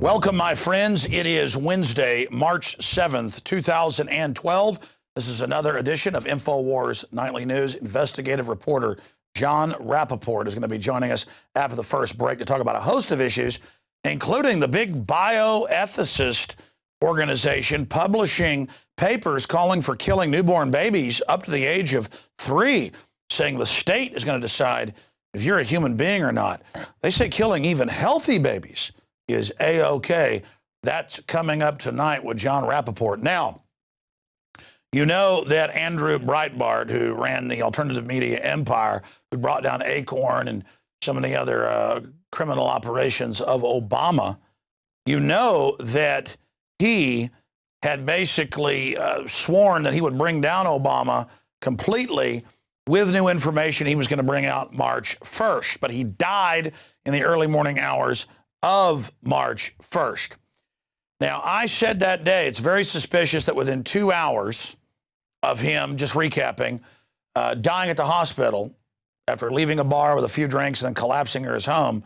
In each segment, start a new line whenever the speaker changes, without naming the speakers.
Welcome, my friends. It is Wednesday, March 7th, 2012. This is another edition of Infowars Nightly News. Investigative reporter Jon Rappoport is going to be joining us after the first break to talk about a host of issues, including the big bioethicist organization publishing papers calling for killing newborn babies up to the age of 3, saying the state is going to decide if you're a human being or not. They say killing even healthy babies is A-OK. That's coming up tonight with Jon Rappoport. Now, you know that Andrew Breitbart, who ran the alternative media empire, who brought down Acorn and some of the other criminal operations of Obama, you know that he had basically sworn that he would bring down Obama completely with new information he was going to bring out March 1st. But he died in the early morning hours of March 1st. Now, I said that day, it's very suspicious that within 2 hours of him, just recapping, dying at the hospital after leaving a bar with a few drinks and then collapsing at his home,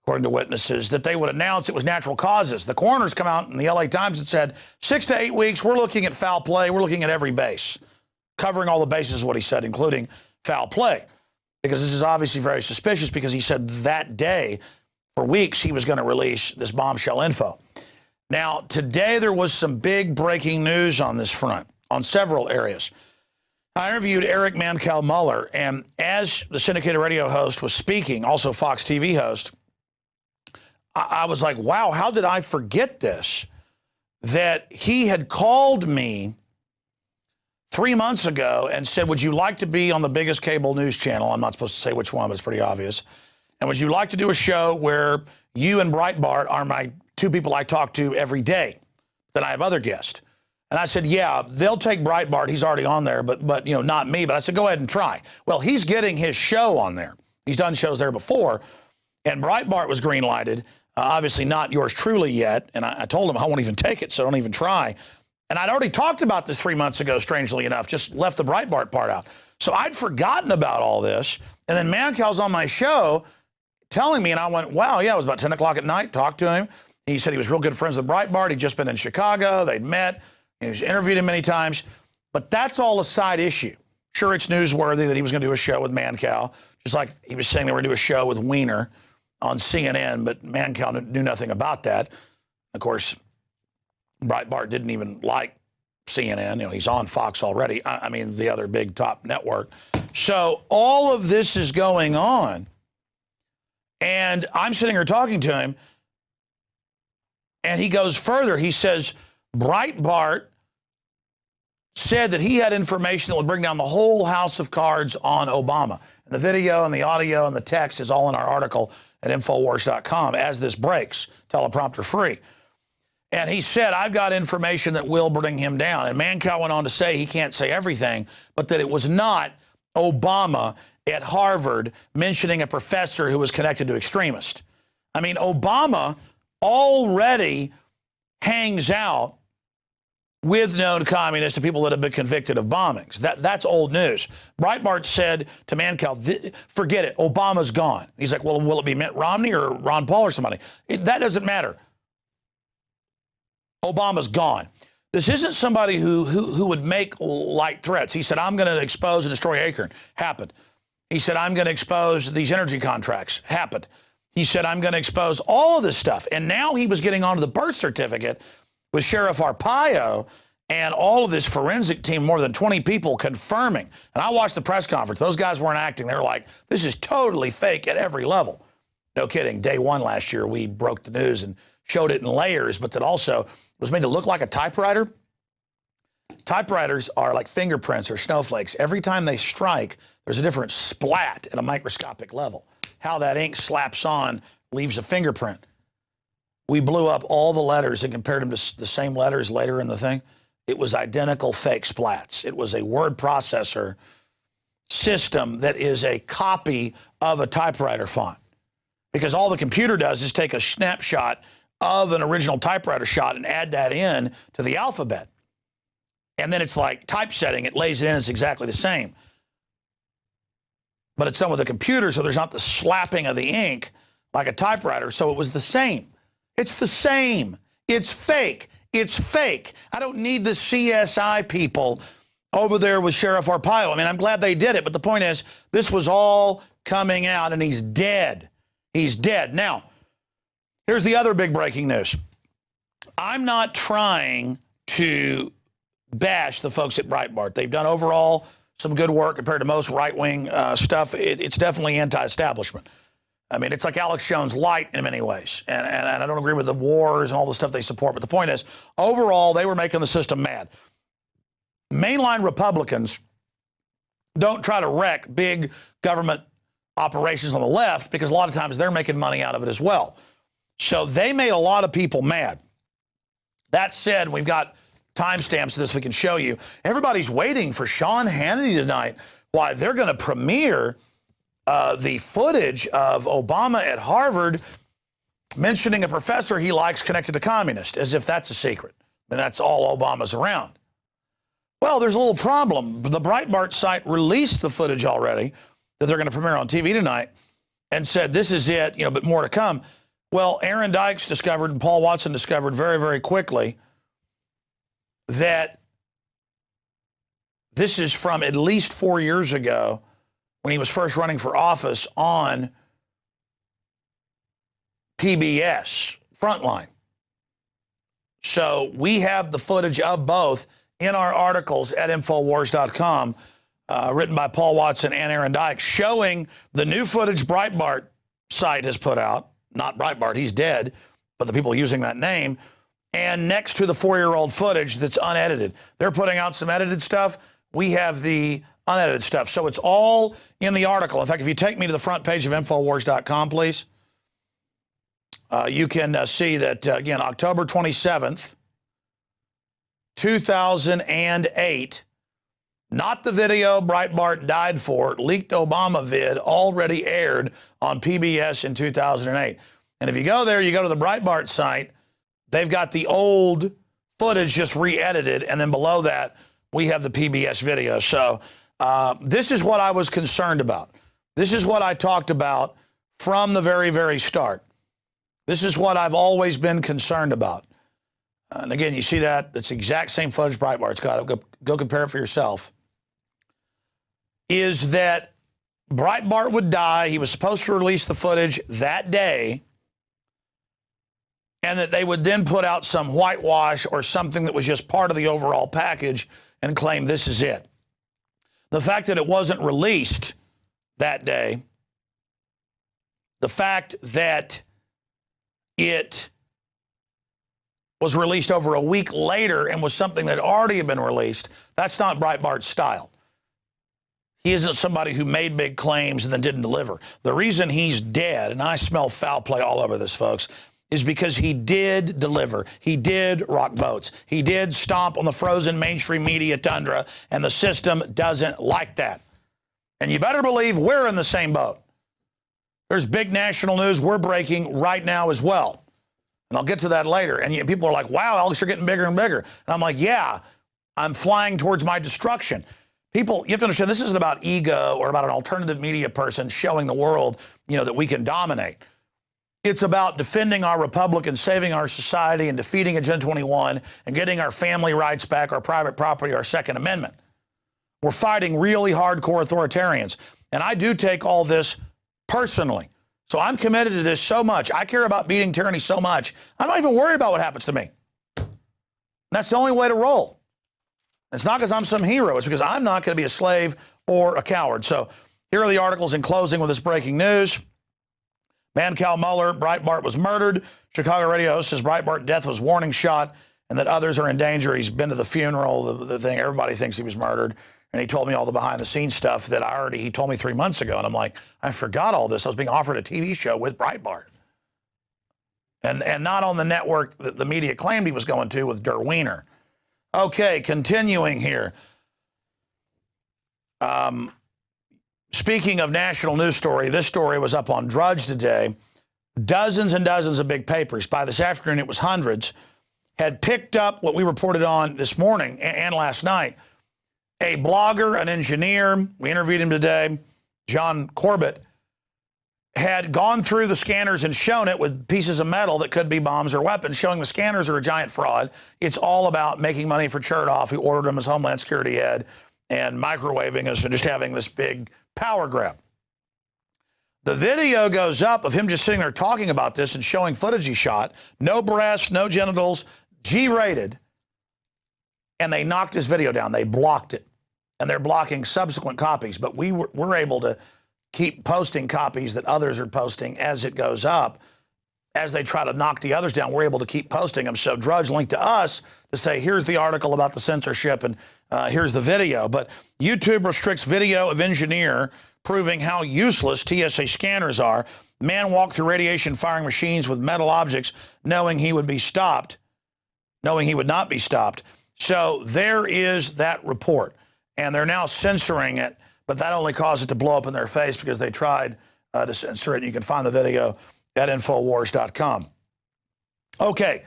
according to witnesses, that they would announce it was natural causes. The coroners come out in the LA Times and said, 6 to 8 weeks, we're looking at foul play. We're looking at every base, covering all the bases is what he said, including foul play. Because this is obviously very suspicious because he said that day, for weeks, he was going to release this bombshell info. Now, today there was some big breaking news on this front, on several areas. I interviewed Eric Mancow Muller, and as the syndicated radio host was speaking, also Fox TV host, I was like, wow, how did I forget this? That he had called me 3 months ago and said, would you like to be on the biggest cable news channel? I'm not supposed to say which one, but it's pretty obvious. And would you like to do a show where you and Breitbart are my 2 people I talk to every day? Then I have other guests. And I said, yeah, they'll take Breitbart. He's already on there, but you know, not me. But I said, go ahead and try. Well, he's getting his show on there. He's done shows there before. And Breitbart was green-lighted. Obviously not yours truly yet. And I told him I won't even take it, so don't even try. And I'd already talked about this 3 months ago, strangely enough, just left the Breitbart part out. So I'd forgotten about all this. And then Mancow's on my show telling me, and I went, wow, yeah, it was about 10 o'clock at night, talked to him. He said he was real good friends with Breitbart. He'd just been in Chicago. They'd met. He's interviewed him many times. But that's all a side issue. Sure, it's newsworthy that he was going to do a show with Mancow, just like he was saying they were going to do a show with Weiner on CNN, but Mancow knew nothing about that. Of course, Breitbart didn't even like CNN. You know, he's on Fox already. I mean, the other big top network. So all of this is going on. And I'm sitting here talking to him, and he goes further. He says Breitbart said that he had information that would bring down the whole house of cards on Obama. And the video and the audio and the text is all in our article at Infowars.com as this breaks, teleprompter free. And he said, I've got information that will bring him down. And Mancow went on to say he can't say everything, but that it was not Obama at Harvard mentioning a professor who was connected to extremists. I mean, Obama already hangs out with known communists and people that have been convicted of bombings. That's old news. Breitbart said to Mancow, forget it, Obama's gone. He's like, well, will it be Mitt Romney or Ron Paul or somebody? That doesn't matter. Obama's gone. This isn't somebody who would make light threats. He said, I'm going to expose and destroy Acorn. Happened. He said, I'm going to expose these energy contracts. Happened. He said, I'm going to expose all of this stuff. And now he was getting onto the birth certificate with Sheriff Arpaio and all of this forensic team, more than 20 people confirming. And I watched the press conference. Those guys weren't acting. They were like, this is totally fake at every level. No kidding. Day 1 last year, we broke the news and showed it in layers, but that also was made to look like a typewriter. Typewriters are like fingerprints or snowflakes. Every time they strike, there's a different splat at a microscopic level. How that ink slaps on leaves a fingerprint. We blew up all the letters and compared them to the same letters later in the thing. It was identical fake splats. It was a word processor system that is a copy of a typewriter font. Because all the computer does is take a snapshot of an original typewriter shot and add that in to the alphabet. And then it's like typesetting. It lays it in. It's exactly the same. But it's done with a computer, so there's not the slapping of the ink like a typewriter. So it was the same. It's the same. It's fake. It's fake. I don't need the CSI people over there with Sheriff Arpaio. I mean, I'm glad they did it, but the point is, this was all coming out, and he's dead. He's dead. Now, here's the other big breaking news. I'm not trying to bash the folks at Breitbart. They've done overall some good work compared to most right-wing stuff. It's definitely anti-establishment. I mean, it's like Alex Jones light in many ways. And I don't agree with the wars and all the stuff they support. But the point is, overall, they were making the system mad. Mainline Republicans don't try to wreck big government operations on the left because a lot of times they're making money out of it as well. So they made a lot of people mad. That said, we've got timestamps of this we can show you. Everybody's waiting for Sean Hannity tonight. Why, they're going to premiere the footage of Obama at Harvard mentioning a professor he likes connected to communists, as if that's a secret. And that's all Obama's around. Well, there's a little problem. The Breitbart site released the footage already that they're going to premiere on TV tonight and said, this is it, but more to come. Well, Aaron Dykes discovered and Paul Watson discovered very, very quickly that this is from at least 4 years ago when he was first running for office on PBS, Frontline. So we have the footage of both in our articles at Infowars.com, written by Paul Watson and Aaron Dykes, showing the new footage Breitbart site has put out. Not Breitbart, he's dead, but the people using that name. And next to the 4-year-old footage that's unedited. They're putting out some edited stuff. We have the unedited stuff. So it's all in the article. In fact, if you take me to the front page of Infowars.com, please, you can see that, again, October 27th, 2008, not the video Breitbart died for, leaked Obama vid already aired on PBS in 2008. And if you go there, you go to the Breitbart site, they've got the old footage just re-edited, and then below that, we have the PBS video. So this is what I was concerned about. This is what I talked about from the very, very start. This is what I've always been concerned about. And again, you see that? It's the exact same footage Breitbart's got. Go compare it for yourself. Is that Breitbart would die. He was supposed to release the footage that day, and that they would then put out some whitewash or something that was just part of the overall package and claim this is it. The fact that it wasn't released that day, the fact that it was released over a week later and was something that already had been released, that's not Breitbart's style. He isn't somebody who made big claims and then didn't deliver. The reason he's dead, and I smell foul play all over this, folks, is because he did deliver. He did rock boats. He did stomp on the frozen mainstream media tundra, and the system doesn't like that. And you better believe we're in the same boat. There's big national news we're breaking right now as well. And I'll get to that later. And people are like, wow, Alex, you're getting bigger and bigger. And I'm like, yeah, I'm flying towards my destruction. People, you have to understand, this isn't about ego or about an alternative media person showing the world, that we can dominate. It's about defending our republic and saving our society and defeating Agenda 21 and getting our family rights back, our private property, our Second Amendment. We're fighting really hardcore authoritarians. And I do take all this personally. So I'm committed to this so much. I care about beating tyranny so much. I'm not even worried about what happens to me. That's the only way to roll. It's not because I'm some hero. It's because I'm not going to be a slave or a coward. So here are the articles in closing with this breaking news. Mancal Mueller, Breitbart was murdered. Chicago radio host says Breitbart death was warning shot and that others are in danger. He's been to the funeral, the thing. Everybody thinks he was murdered. And he told me all the behind the scenes stuff that he told me 3 months ago. And I'm like, I forgot all this. I was being offered a TV show with Breitbart. And not on the network that the media claimed he was going to with Derweiner. Okay, continuing here. Speaking of national news story, this story was up on Drudge today. Dozens and dozens of big papers, by this afternoon it was hundreds, had picked up what we reported on this morning and last night. A blogger, an engineer, we interviewed him today, John Corbett, had gone through the scanners and shown it with pieces of metal that could be bombs or weapons, showing the scanners are a giant fraud. It's all about making money for Chertoff, who ordered him as Homeland Security head, and microwaving us and just having this big power grab. The video goes up of him just sitting there talking about this and showing footage he shot. No breasts, no genitals, G-rated. And they knocked his video down. They blocked it. And they're blocking subsequent copies. But we're able to keep posting copies that others are posting as it goes up. As they try to knock the others down, we're able to keep posting them. So Drudge linked to us to say, here's the article about the censorship and here's the video. But YouTube restricts video of engineer, proving how useless TSA scanners are. Man walked through radiation firing machines with metal objects, knowing he would be stopped, knowing he would not be stopped. So there is that report. And they're now censoring it, but that only caused it to blow up in their face because they tried to censor it. You can find the video at Infowars.com. Okay,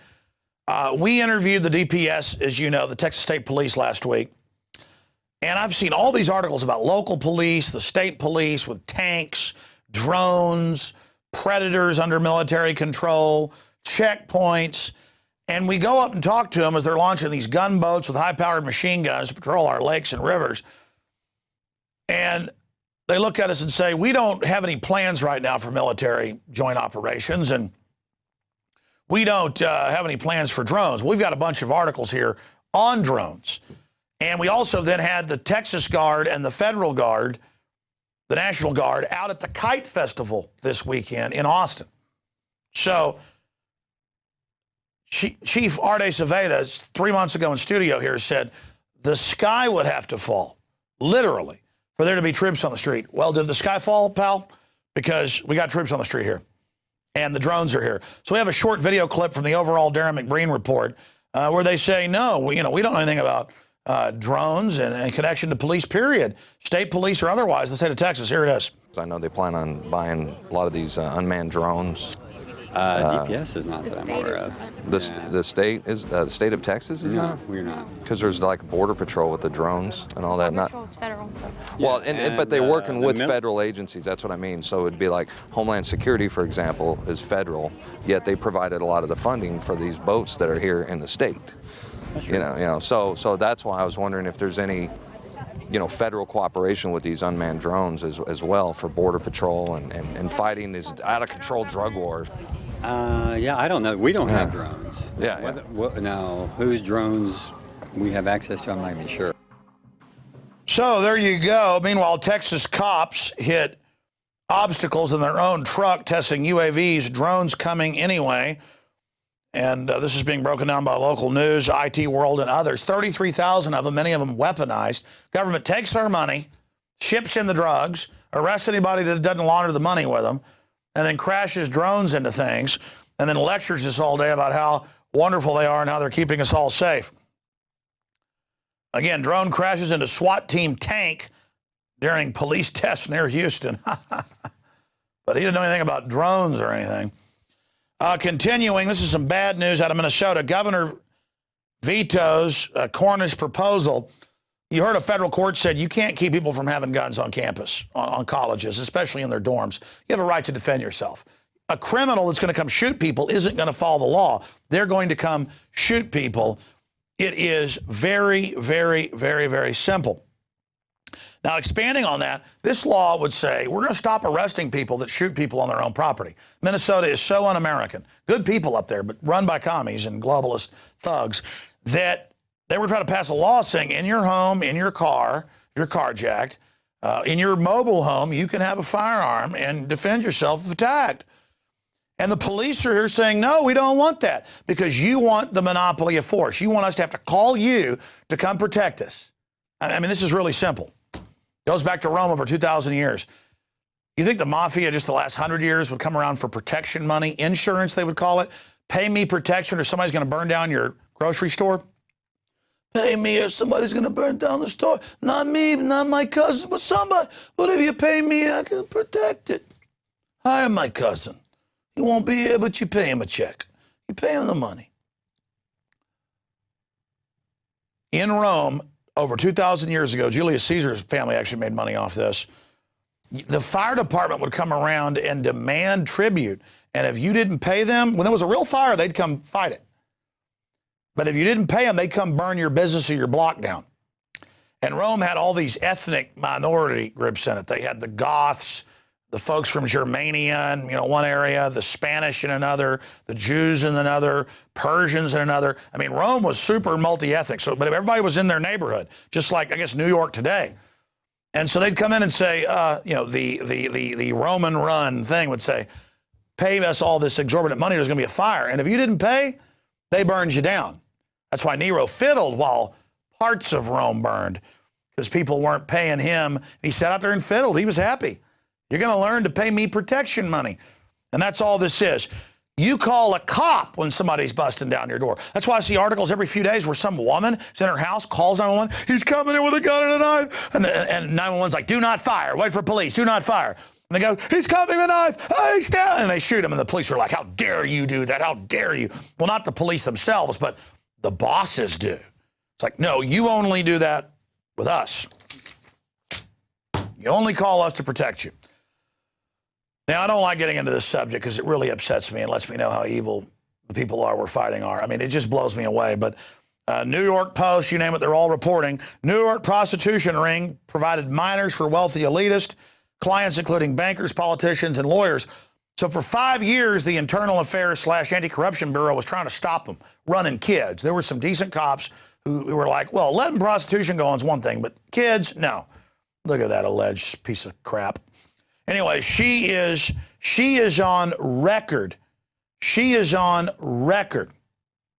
we interviewed the DPS, as you know, the Texas State Police last week. And I've seen all these articles about local police, the state police with tanks, drones, predators under military control, checkpoints. And we go up and talk to them as they're launching these gunboats with high-powered machine guns to patrol our lakes and rivers. And they look at us and say, we don't have any plans right now for military joint operations, and we don't have any plans for drones. We've got a bunch of articles here on drones. And we also then had the Texas Guard and the Federal Guard, the National Guard, out at the Kite Festival this weekend in Austin. So Chief Arte Saveda, 3 months ago in studio here, said the sky would have to fall, literally, for there to be troops on the street. Well, did the sky fall, pal? Because we got troops on the street here, and the drones are here. So we have a short video clip from the overall Darren McBreen report where they say, no, we don't know anything about drones and connection to police, period. State police or otherwise, the state of Texas. Here it is.
I know they plan on buying a lot of these unmanned drones.
DPS is not that I'm aware of.
The state is the state of Texas is not.
We're not.
Because there's like border patrol with the drones and all that.
Border Patrol's federal.
Well, but they're working with federal agencies. That's what I mean. So it'd be like Homeland Security, for example, is federal. Yet they provided a lot of the funding for these boats that are here in the state. You know. So that's why I was wondering if there's any, federal cooperation with these unmanned drones as well for border patrol and fighting these out of control drug wars.
Yeah, I don't know. We don't have drones.
Yeah.
Now, whose drones we have access to, I'm not even sure.
So there you go. Meanwhile, Texas cops hit obstacles in their own truck testing UAVs, drones coming anyway. And this is being broken down by local news, IT World, and others. 33,000 of them, many of them weaponized. Government takes our money, ships in the drugs, arrests anybody that doesn't launder the money with them, and then crashes drones into things, and then lectures us all day about how wonderful they are and how they're keeping us all safe. Again, drone crashes into SWAT team tank during police tests near Houston. But he didn't know anything about drones or anything. Continuing, this is some bad news out of Minnesota. Governor vetoes Cornish proposal. You heard a federal court said you can't keep people from having guns on campus, on colleges, especially in their dorms. You have a right to defend yourself. A criminal that's going to come shoot people isn't going to follow the law. They're going to come shoot people. It is very, very, very, very simple. Now, expanding on that, this law would say we're going to stop arresting people that shoot people on their own property. Minnesota is so un-American. Good people up there, but run by commies and globalist thugs, that they were trying to pass a law saying in your home, in your car, if you're carjacked, in your mobile home, you can have a firearm and defend yourself if attacked. And the police are here saying, no, we don't want that, because you want the monopoly of force. You want us to have to call you to come protect us. I mean, this is really simple. Goes back to Rome over 2,000 years. You think the mafia just the last 100 years would come around for protection money, insurance they would call it? Pay me protection or somebody's going to burn down your grocery store? Pay me or somebody's going to burn down the store. Not me, not my cousin, but somebody. But if you pay me, I can protect it. Hire my cousin. He won't be here, but you pay him a check. You pay him the money. In Rome, over 2,000 years ago, Julius Caesar's family actually made money off this. the fire department would come around and demand tribute. And if you didn't pay them, when there was a real fire, they'd come fight it. But if you didn't pay them, they'd come burn your business or your block down. And Rome had all these ethnic minority groups in it. They had the Goths, the folks from Germania in one area, the Spanish in another, the Jews in another, Persians in another. I mean, Rome was super multi-ethnic. So, but everybody was in their neighborhood, just like, I guess, New York today. And so they'd come in and say, the Roman run thing would say, pay us all this exorbitant money, there's going to be a fire. And if you didn't pay, they burned you down. That's why Nero fiddled while parts of Rome burned, because people weren't paying him. He sat out there and fiddled. He was happy. You're going to learn to pay me protection money. And that's all this is. You call a cop when somebody's busting down your door. That's why I see articles every few days where some woman is in her house, calls 911, he's coming in with a gun and a knife. And 911's like, do not fire. Wait for police. Do not fire. And they go, he's coming with a knife. Oh, he's down. And they shoot him. And the police are like, how dare you do that? How dare you? Well, not the police themselves, but the bosses do. It's like, no, you only do that with us. You only call us to protect you. Now, I don't like getting into this subject because it really upsets me and lets me know how evil the people are we're fighting are. I mean, it just blows me away. But New York Post, you name it, they're all reporting. New York prostitution ring provided minors for wealthy elitist clients, including bankers, politicians, and lawyers. So for 5 years, the Internal Affairs / Anti-Corruption Bureau was trying to stop them running kids. There were some decent cops who were like, well, letting prostitution go on is one thing, but kids, no. Look at that alleged piece of crap. Anyway, she is on record. She is on record.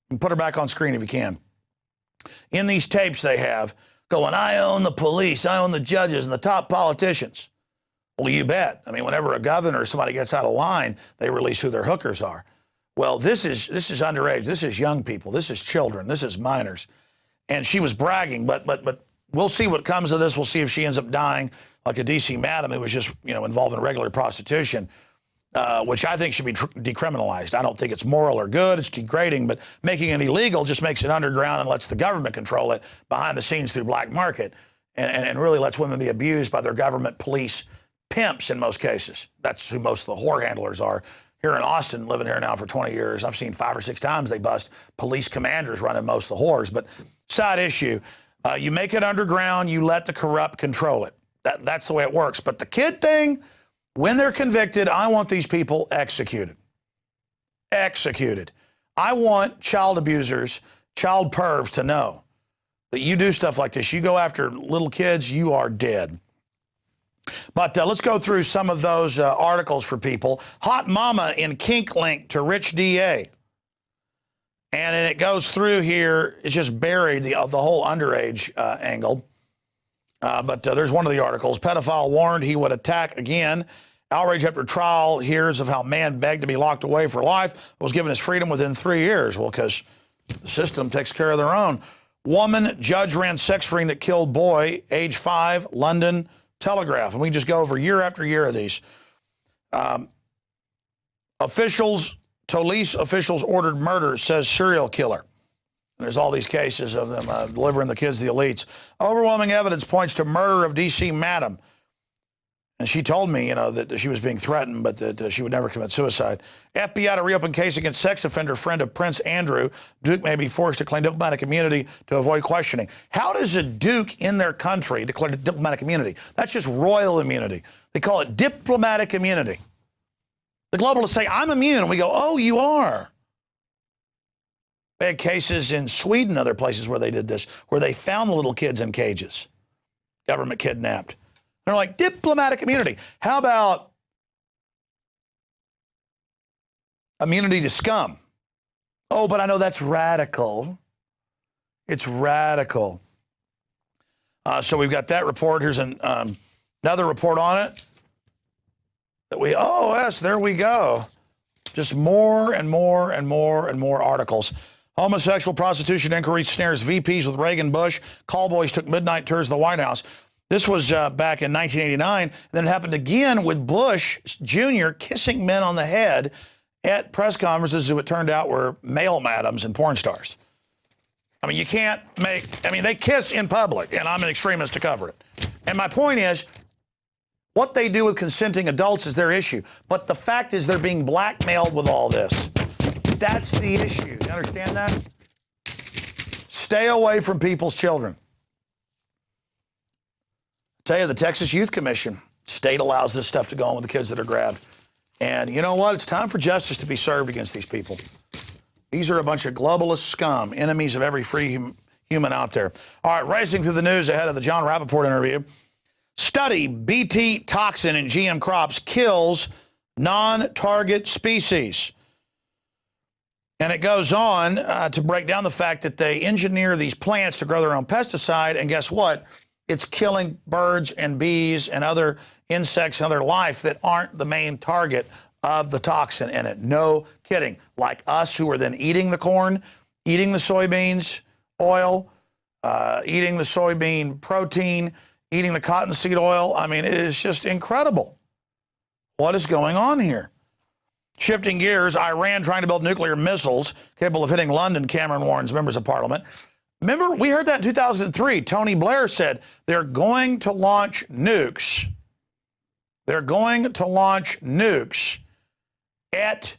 And put her back on screen if you can. In these tapes they have, going, I own the police, I own the judges and the top politicians. Well, you bet. I mean, whenever a governor or somebody gets out of line, they release who their hookers are. Well, this is underage. This is young people. This is children. This is minors. And she was bragging, but we'll see what comes of this. We'll see if she ends up dying like a D.C. madam who was just, involved in regular prostitution, which I think should be decriminalized. I don't think it's moral or good. It's degrading, but making it illegal just makes it underground and lets the government control it behind the scenes through black market and really lets women be abused by their government, police, pimps in most cases. That's who most of the whore handlers are. Here in Austin, living here now for 20 years, I've seen 5 or 6 times they bust police commanders running most of the whores. But side issue, you make it underground, you let the corrupt control it. That's the way it works. But the kid thing, when they're convicted, I want these people executed. Executed. I want child abusers, child pervs to know that you do stuff like this. You go after little kids, you are dead. But let's go through some of those articles for people. Hot mama in kink link to rich DA. And it goes through here. It's just buried the whole underage angle. But there's one of the articles. Pedophile warned he would attack again. Outrage after trial hears of how man begged to be locked away for life, was given his freedom within 3 years. Well, because the system takes care of their own. Woman, judge ran sex ring that killed boy, age 5, London Telegraph. And we just go over year after year of these. Police officials ordered murder, says serial killer. There's all these cases of them delivering the kids to the elites. Overwhelming evidence points to murder of D.C. madam. And she told me, that she was being threatened, but that she would never commit suicide. FBI to reopen case against sex offender friend of Prince Andrew. Duke may be forced to claim diplomatic immunity to avoid questioning. How does a duke in their country declare diplomatic immunity? That's just royal immunity. They call it diplomatic immunity. The globalists say, I'm immune. And we go, oh, you are. They had cases in Sweden, other places where they did this, where they found the little kids in cages, government kidnapped. They're like, diplomatic immunity. How about immunity to scum? Oh, but I know that's radical. It's radical. So we've got that report. Here's another report on it. Yes, there we go. Just more and more and more and more articles. Homosexual prostitution inquiry snares VPs with Reagan Bush. Callboys took midnight tours of the White House. This was back in 1989. Then it happened again with Bush Jr. kissing men on the head at press conferences who it turned out were male madams and porn stars. I mean, they kiss in public, and I'm an extremist to cover it. And my point is, What they do with consenting adults is their issue. But the fact is they're being blackmailed with all this. That's the issue. You understand that? Stay away from people's children. I tell you, the Texas Youth Commission, state allows this stuff to go on with the kids that are grabbed. And you know what? It's time for justice to be served against these people. These are a bunch of globalist scum, enemies of every free human out there. All right, racing through the news ahead of the Jon Rappoport interview. Study BT toxin in GM crops kills non-target species. And it goes on to break down the fact that they engineer these plants to grow their own pesticide. And guess what? It's killing birds and bees and other insects and other life that aren't the main target of the toxin in it. No kidding. Like us, who are then eating the corn, eating the soybeans oil, eating the soybean protein, eating the cottonseed oil. I mean, it is just incredible. What is going on here? Shifting gears, Iran trying to build nuclear missiles capable of hitting London, Cameron warns members of parliament. Remember, we heard that in 2003. Tony Blair said they're going to launch nukes. They're going to launch nukes at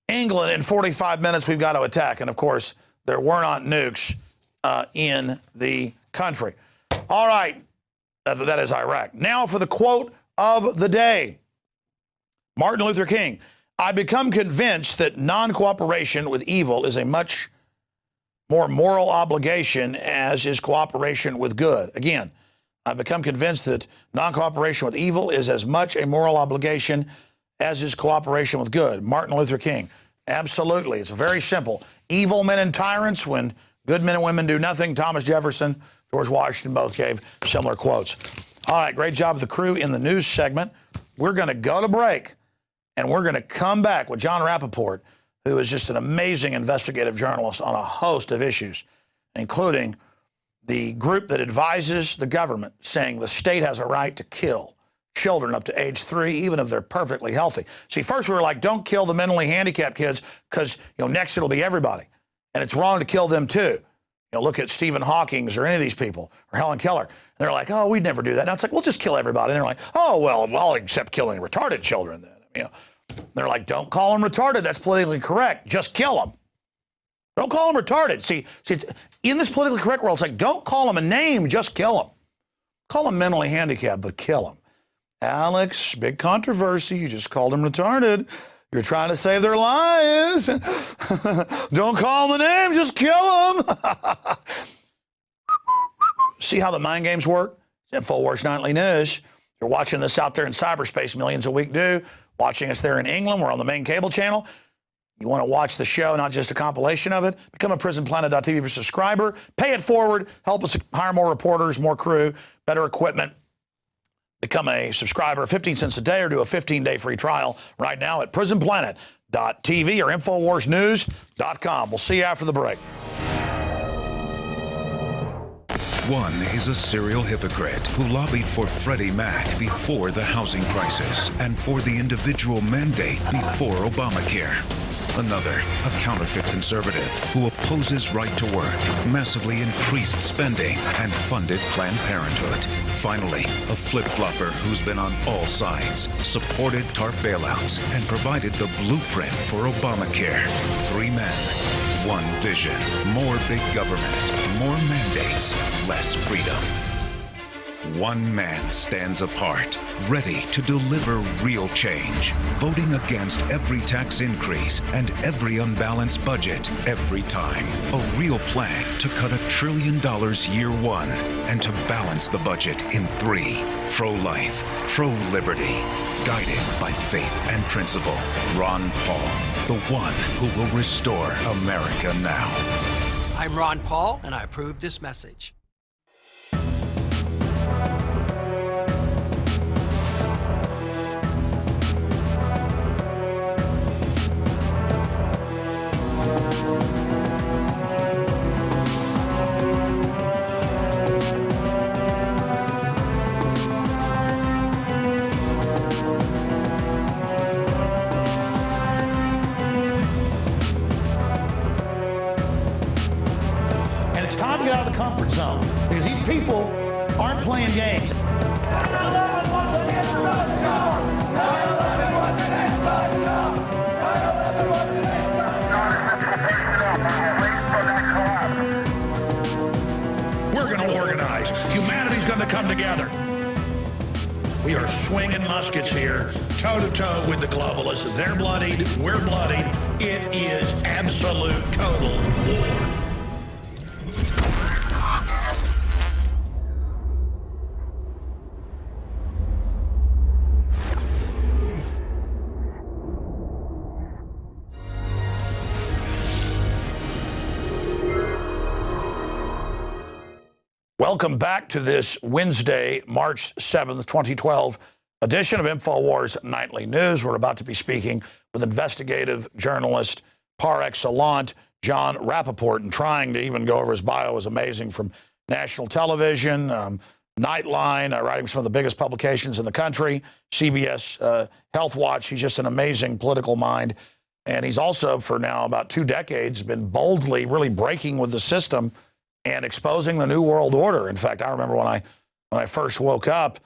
England in 45 minutes. We've got to attack. And of course, there were not nukes in the country. All right, that is Iraq. Now for the quote of the day. Martin Luther King, I become convinced that non-cooperation with evil is a much more moral obligation as is cooperation with good. Again, I've become convinced that non-cooperation with evil is as much a moral obligation as is cooperation with good. Martin Luther King. Absolutely. It's very simple. Evil men and tyrants when good men and women do nothing. Thomas Jefferson, George Washington both gave similar quotes. All right, great job of the crew in the news segment. We're going to go to break, and we're going to come back with Jon Rappoport, who is just an amazing investigative journalist on a host of issues, including the group that advises the government saying the state has a right to kill children up to age 3, even if they're perfectly healthy. See, first we were like, don't kill the mentally handicapped kids because, next it'll be everybody. And it's wrong to kill them too. Look at Stephen Hawking or any of these people, or Helen Keller. And they're like, oh, we'd never do that. Now it's like, we'll just kill everybody. And they're like, oh, well, I'll accept killing retarded children then. They're like, don't call them retarded. That's politically correct. Just kill them. Don't call them retarded. See, in this politically correct world, it's like, don't call them a name, just kill them. Call them mentally handicapped, but kill them. Alex, big controversy. You just called them retarded. You're trying to save their lives. Don't call them a name, just kill them. See how the mind games work? It's Infowars Nightly News. You're watching this out there in cyberspace, millions a week do. Watching us there in England, we're on the main cable channel. You want to watch the show, not just a compilation of it? Become a prisonplanet.tv for subscriber. Pay it forward. Help us hire more reporters, more crew, better equipment. Become a subscriber, 15 cents a day, or do a 15-day free trial right now at prisonplanet.tv or InfoWarsNews.com. We'll see you after the break.
One is a serial hypocrite who lobbied for Freddie Mac before the housing crisis and for the individual mandate before Obamacare. Another, a counterfeit conservative who opposes right to work, massively increased spending, and funded Planned Parenthood. Finally, a flip-flopper who's been on all sides, supported TARP bailouts, and provided the blueprint for Obamacare. 3 men, 1 vision. More big government, more mandates, less freedom. One man stands apart, ready to deliver real change, voting against every tax increase and every unbalanced budget every time. A real plan to cut $1 trillion year 1 and to balance the budget in 3. Pro-life, pro-liberty, guided by faith and principle. Ron Paul, the one who will restore America now.
I'm Ron Paul, and I approve this message.
And it's time to get out of the comfort zone because these people aren't playing games. swinging muskets here, toe-to-toe with the globalists. They're bloodied, we're bloodied. It is absolute total war. Welcome back to this Wednesday, March 7th, 2012 edition of Infowars Nightly News. We're about to be speaking with investigative journalist par excellence, Jon Rappoport, and trying to even go over his bio is amazing, from national television, Nightline, writing some of the biggest publications in the country, CBS Health Watch. He's just an amazing political mind. And he's also, for now about 2 decades, been boldly really breaking with the system and exposing the New World Order. In fact, I remember when I first woke up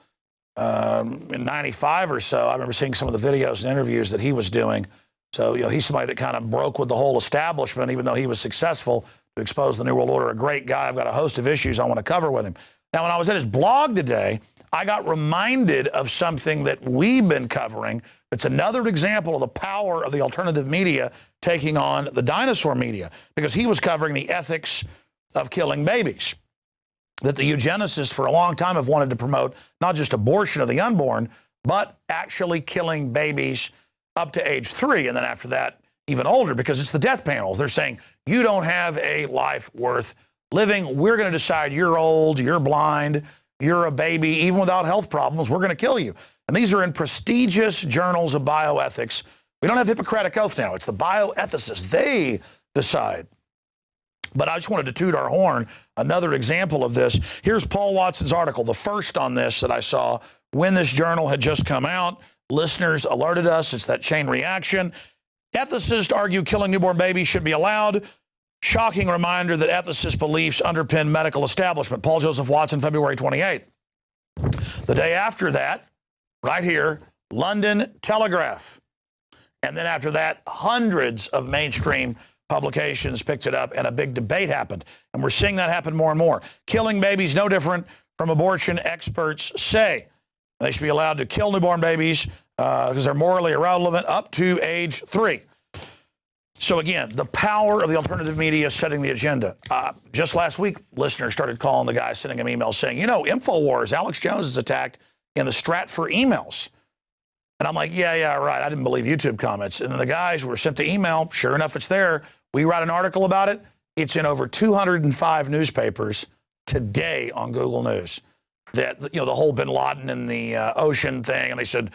in 95 or so, I remember seeing some of the videos and interviews that he was doing. So, he's somebody that kind of broke with the whole establishment, even though he was successful to expose the New World Order. A great guy. I've got a host of issues I want to cover with him. Now, when I was at his blog today, I got reminded of something that we've been covering. It's another example of the power of the alternative media taking on the dinosaur media, because he was covering the ethics of killing babies, that the eugenicists for a long time have wanted to promote not just abortion of the unborn, but actually killing babies up to age 3, and then after that, even older, because it's the death panels. They're saying, you don't have a life worth living. We're going to decide you're old, you're blind, you're a baby, even without health problems, we're going to kill you. And these are in prestigious journals of bioethics. We don't have Hippocratic oath now. It's the bioethicists. They decide. But I just wanted to toot our horn. Another example of this. Here's Paul Watson's article, the first on this that I saw when this journal had just come out. Listeners alerted us. It's that chain reaction. Ethicists argue killing newborn babies should be allowed. Shocking reminder that ethicist beliefs underpin medical establishment. Paul Joseph Watson, February 28th. The day after that, right here, London Telegraph. And then after that, hundreds of mainstream publications picked it up, and a big debate happened. And we're seeing that happen more and more. Killing babies no different from abortion, experts say. They should be allowed to kill newborn babies because they're morally irrelevant up to age 3. So again, the power of the alternative media setting the agenda. Just last week, listeners started calling the guy, sending him emails saying, Infowars, Alex Jones is attacked in the Stratfor emails. And I'm like, yeah, right. I didn't believe YouTube comments. And then the guys were sent the email. Sure enough, it's there. We write an article about it. It's in over 205 newspapers today on Google News. That, the whole bin Laden in the ocean thing. And they said,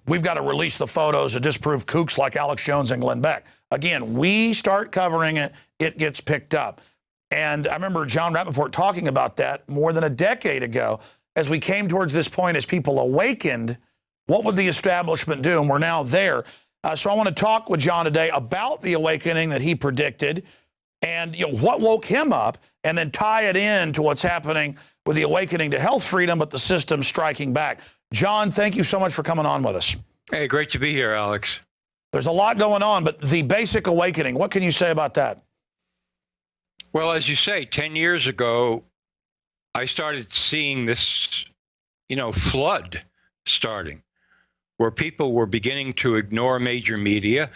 we've got to release the photos to disprove kooks like Alex Jones and Glenn Beck. Again, we start covering it, it gets picked up. And I remember Jon Rappoport talking about that more than a decade ago. As we came towards this point, as people awakened, what would the establishment do? And we're now there. So I want to talk with Jon today about the awakening that he predicted and what woke him up, and then tie it in to what's happening with the awakening to health freedom, but the system striking back. Jon, thank you so much for coming on with us.
Hey, great to be here, Alex.
There's a lot going on, but the basic awakening, what can you say about that?
Well, as you say, 10 years ago, I started seeing this, flood starting, where people were beginning to ignore major media,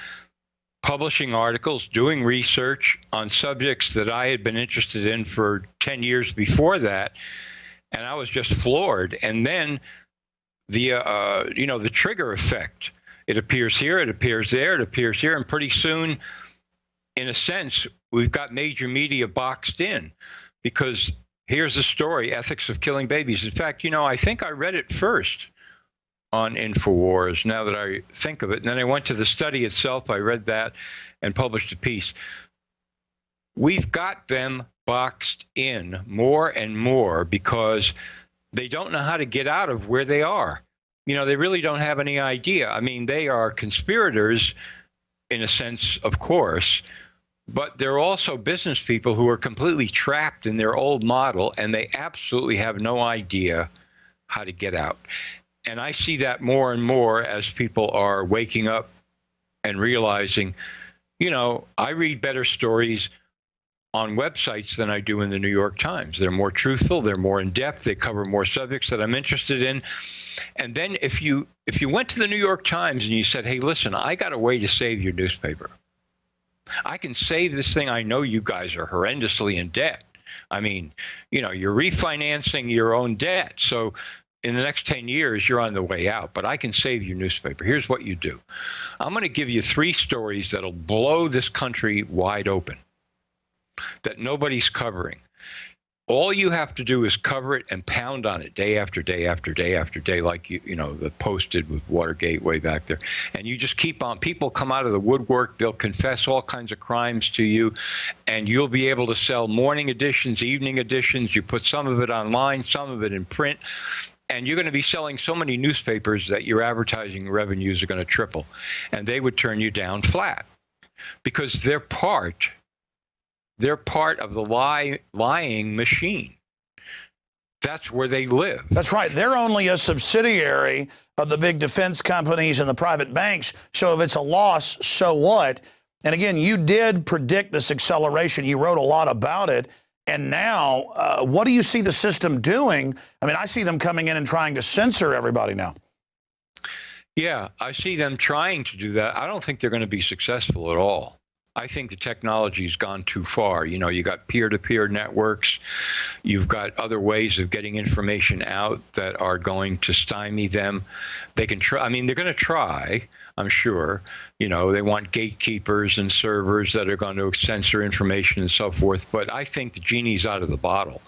publishing articles, doing research on subjects that I had been interested in for 10 years before that. And I was just floored. And then the trigger effect, it appears here, it appears there, it appears here. And pretty soon, in a sense, we've got major media boxed in, because here's the story, ethics of killing babies. In fact, I think I read it first on Infowars, now that I think of it. And then I went to the study itself. I read that and published a piece. We've got them boxed in more and more because they don't know how to get out of where they are. They really don't have any idea. I mean, they are conspirators in a sense, of course, but they're also business people who are completely trapped in their old model, and they absolutely have no idea how to get out. And I see that more and more as people are waking up and realizing, I read better stories on websites than I do in the New York Times. They're more truthful, they're more in depth, they cover more subjects that I'm interested in. And then if you went to the New York Times and you said, hey, listen, I got a way to save your newspaper. I can save this thing. I know you guys are horrendously in debt. I mean, you know, you're refinancing your own debt. So in the next 10 years, you're on the way out, but I can save your newspaper. Here's what you do. I'm going to give you 3 stories that'll blow this country wide open that nobody's covering. All you have to do is cover it and pound on it day after day after day after day, like you know the Post did with Watergate way back there. And you just keep on. People come out of the woodwork. They'll confess all kinds of crimes to you, and you'll be able to sell morning editions, evening editions. You put some of it online, some of it in print, and you're going to be selling so many newspapers that your advertising revenues are going to triple, and they would turn you down flat because they're part of the lying machine. That's where they live.
That's right. They're only a subsidiary of the big defense companies and the private banks. So if it's a loss, so what? And again, you did predict this acceleration. You wrote a lot about it. And now, what do you see the system doing? I mean, I see them coming in and trying to censor everybody now.
Yeah, I see them trying to do that. I don't think they're going to be successful at all. I think the technology's gone too far. You know, you got peer-to-peer networks. You've got other ways of getting information out that are going to stymie them. They can try. I mean, they're going to try, I'm sure. You know, they want gatekeepers and servers that are going to censor information and so forth. But I think the genie's out of the bottle.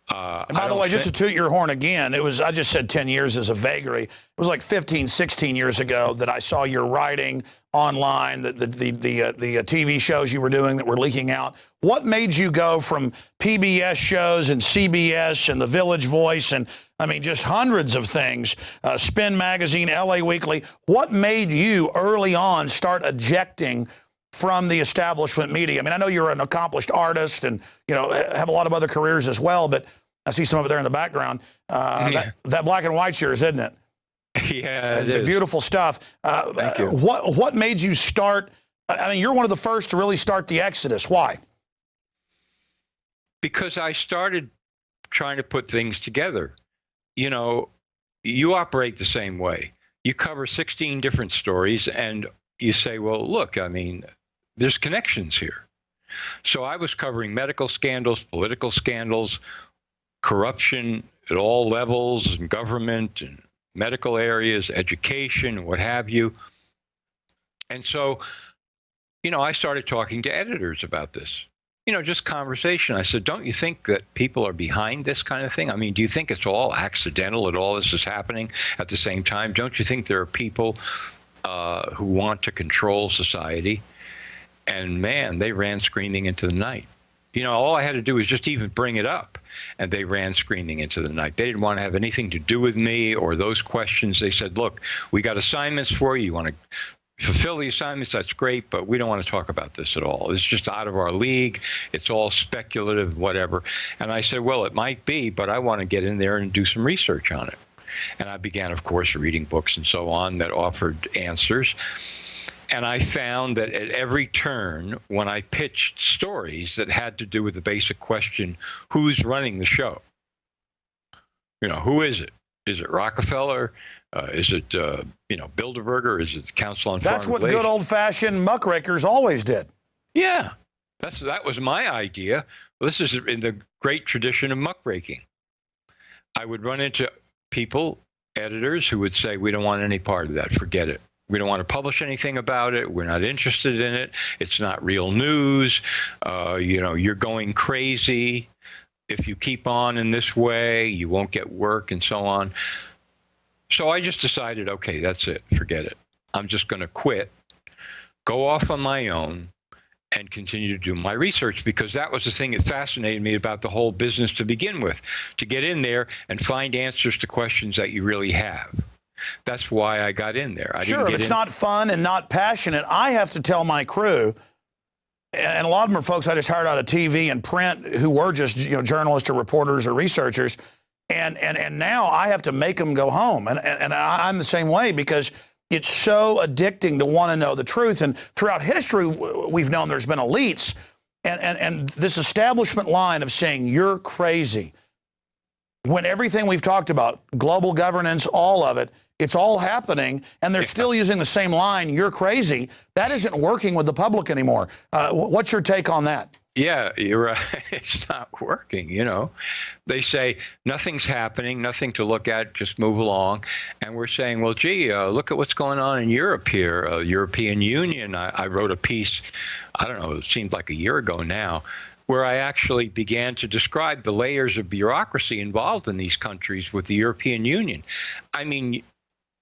And by the way, just to toot your horn again, I just said 10 years as a vagary. It was like 15, 16 years ago that I saw your writing online, the TV shows you were doing that were leaking out. What made you go from PBS shows and CBS and The Village Voice and, I mean, just hundreds of things, Spin Magazine, LA Weekly. What made you early on start ejecting from the establishment media? I mean, I know you're an accomplished artist and, you know, have a lot of other careers as well, but I see some of it there in the background. That black and white yours, isn't it?
Yeah, it is.
Beautiful stuff.
Thank you.
What made you start? I mean, you're one of the first to really start the exodus. Why?
Because I started trying to put things together. You know, you operate the same way. You cover 16 different stories and you say, well, look, I mean, there's connections here. So I was covering medical scandals, political scandals, corruption at all levels in government and medical areas, education, what have you. And so, you know, I started talking to editors about this. You know, just conversation. I said, don't you think that people are behind this kind of thing? I mean, do you think it's all accidental that all this is happening at the same time? Don't you think there are people who want to control society? And man, they ran screaming into the night. You know, all I had to do was just even bring it up, and they ran screaming into the night. They didn't want to have anything to do with me or those questions. They said, look, we got assignments for you. You want to fulfill the assignments, that's great, but we don't want to talk about this at all. It's just out of our league. It's all speculative, whatever. And I said, well, it might be, but I want to get in there and do some research on it. And I began, of course, reading books and so on that offered answers. And I found that at every turn, when I pitched stories that had to do with the basic question, who's running the show? You know, who is it? Is it Rockefeller? Is it, you know, Bilderberger? Is it the Council on Foreign
That's what
Relations?
good old-fashioned muckrakers always did.
Yeah, that was my idea. Well, this is in the great tradition of muckraking. I would run into people, editors, who would say, we don't want any part of that. Forget it. We don't want to publish anything about it. We're not interested in it. It's not real news. You know, you're going crazy. If you keep on in this way, you won't get work and so on. So I just decided, okay, that's it. Forget it. I'm just going to quit, go off on my own, and continue to do my research, because that was the thing that fascinated me about the whole business to begin with, to get in there and find answers to questions that you really have. That's why I got in there.
Sure, if it's not fun and not passionate, I have to tell my crew, and a lot of them are folks I just hired out of TV and print who were just, you know, journalists or reporters or researchers, and now I have to make them go home. And I'm the same way, because it's so addicting to want to know the truth. And throughout history, we've known there's been elites, And this establishment line of saying you're crazy, when everything we've talked about, global governance, all of it, it's all happening, and they're still using the same line, you're crazy. That isn't working with the public anymore. What's your take on that?
Yeah, you're right. It's not working, you know. They say nothing's happening, nothing to look at, just move along. And we're saying, well, gee, look at what's going on in Europe here, European Union. I wrote a piece, I don't know, it seemed like a year ago now, where I actually began to describe the layers of bureaucracy involved in these countries with the European Union. I mean,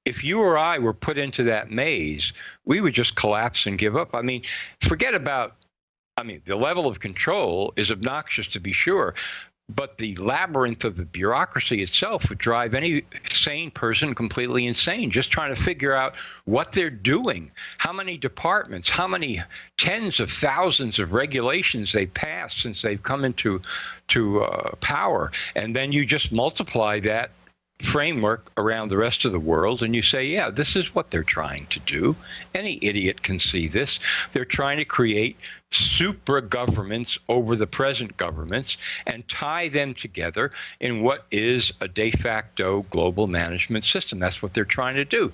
if you or I were put into that maze, we would just collapse and give up. I mean, forget about, the level of control is obnoxious to be sure, but the labyrinth of the bureaucracy itself would drive any sane person completely insane, just trying to figure out what they're doing, how many departments, how many tens of thousands of regulations they passed since they've come into power. And then you just multiply that framework around the rest of the world, and you say, yeah, this is what they're trying to do. Any idiot can see this. They're trying to create super governments over the present governments and tie them together in what is a de facto global management system. That's what they're trying to do.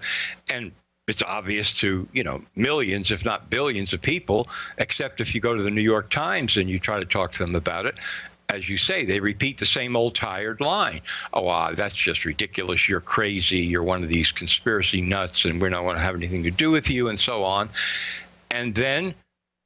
And it's obvious to, millions, if not billions of people, except if you go to the New York Times and you try to talk to them about it. As you say, they repeat the same old tired line. Oh, that's just ridiculous. You're crazy. You're one of these conspiracy nuts, and we don't want to have anything to do with you, and so on. And then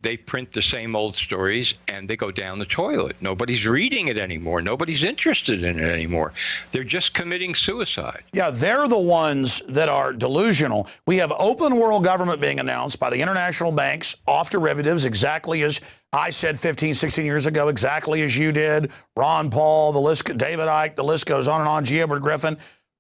they print the same old stories, and they go down the toilet. Nobody's reading it anymore. Nobody's interested in it anymore. They're just committing suicide.
Yeah, they're the ones that are delusional. We have open world government being announced by the international banks, off derivatives, exactly as I said 15, 16 years ago, exactly as you did, Ron Paul, the list, David Icke, the list goes on, G. Edward Griffin.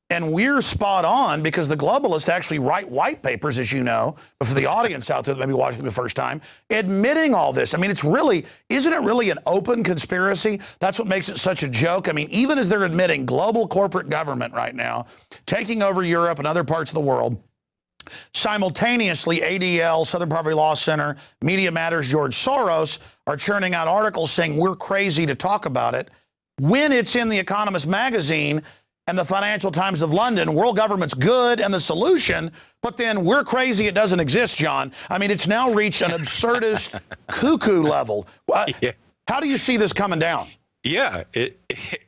And we're spot on because the globalists actually write white papers, as you know, but for the audience out there that may be watching the first time, admitting all this. I mean, isn't it really an open conspiracy? That's what makes it such a joke. I mean, even as they're admitting global corporate government right now, taking over Europe and other parts of the world, simultaneously, ADL, Southern Poverty Law Center, Media Matters, George Soros are churning out articles saying we're crazy to talk about it. When it's in The Economist magazine and the Financial Times of London, world government's good and the solution, but then we're crazy, it doesn't exist, John. I mean, it's now reached an absurdist cuckoo level.
Yeah.
How do you see this coming down?
Yeah, it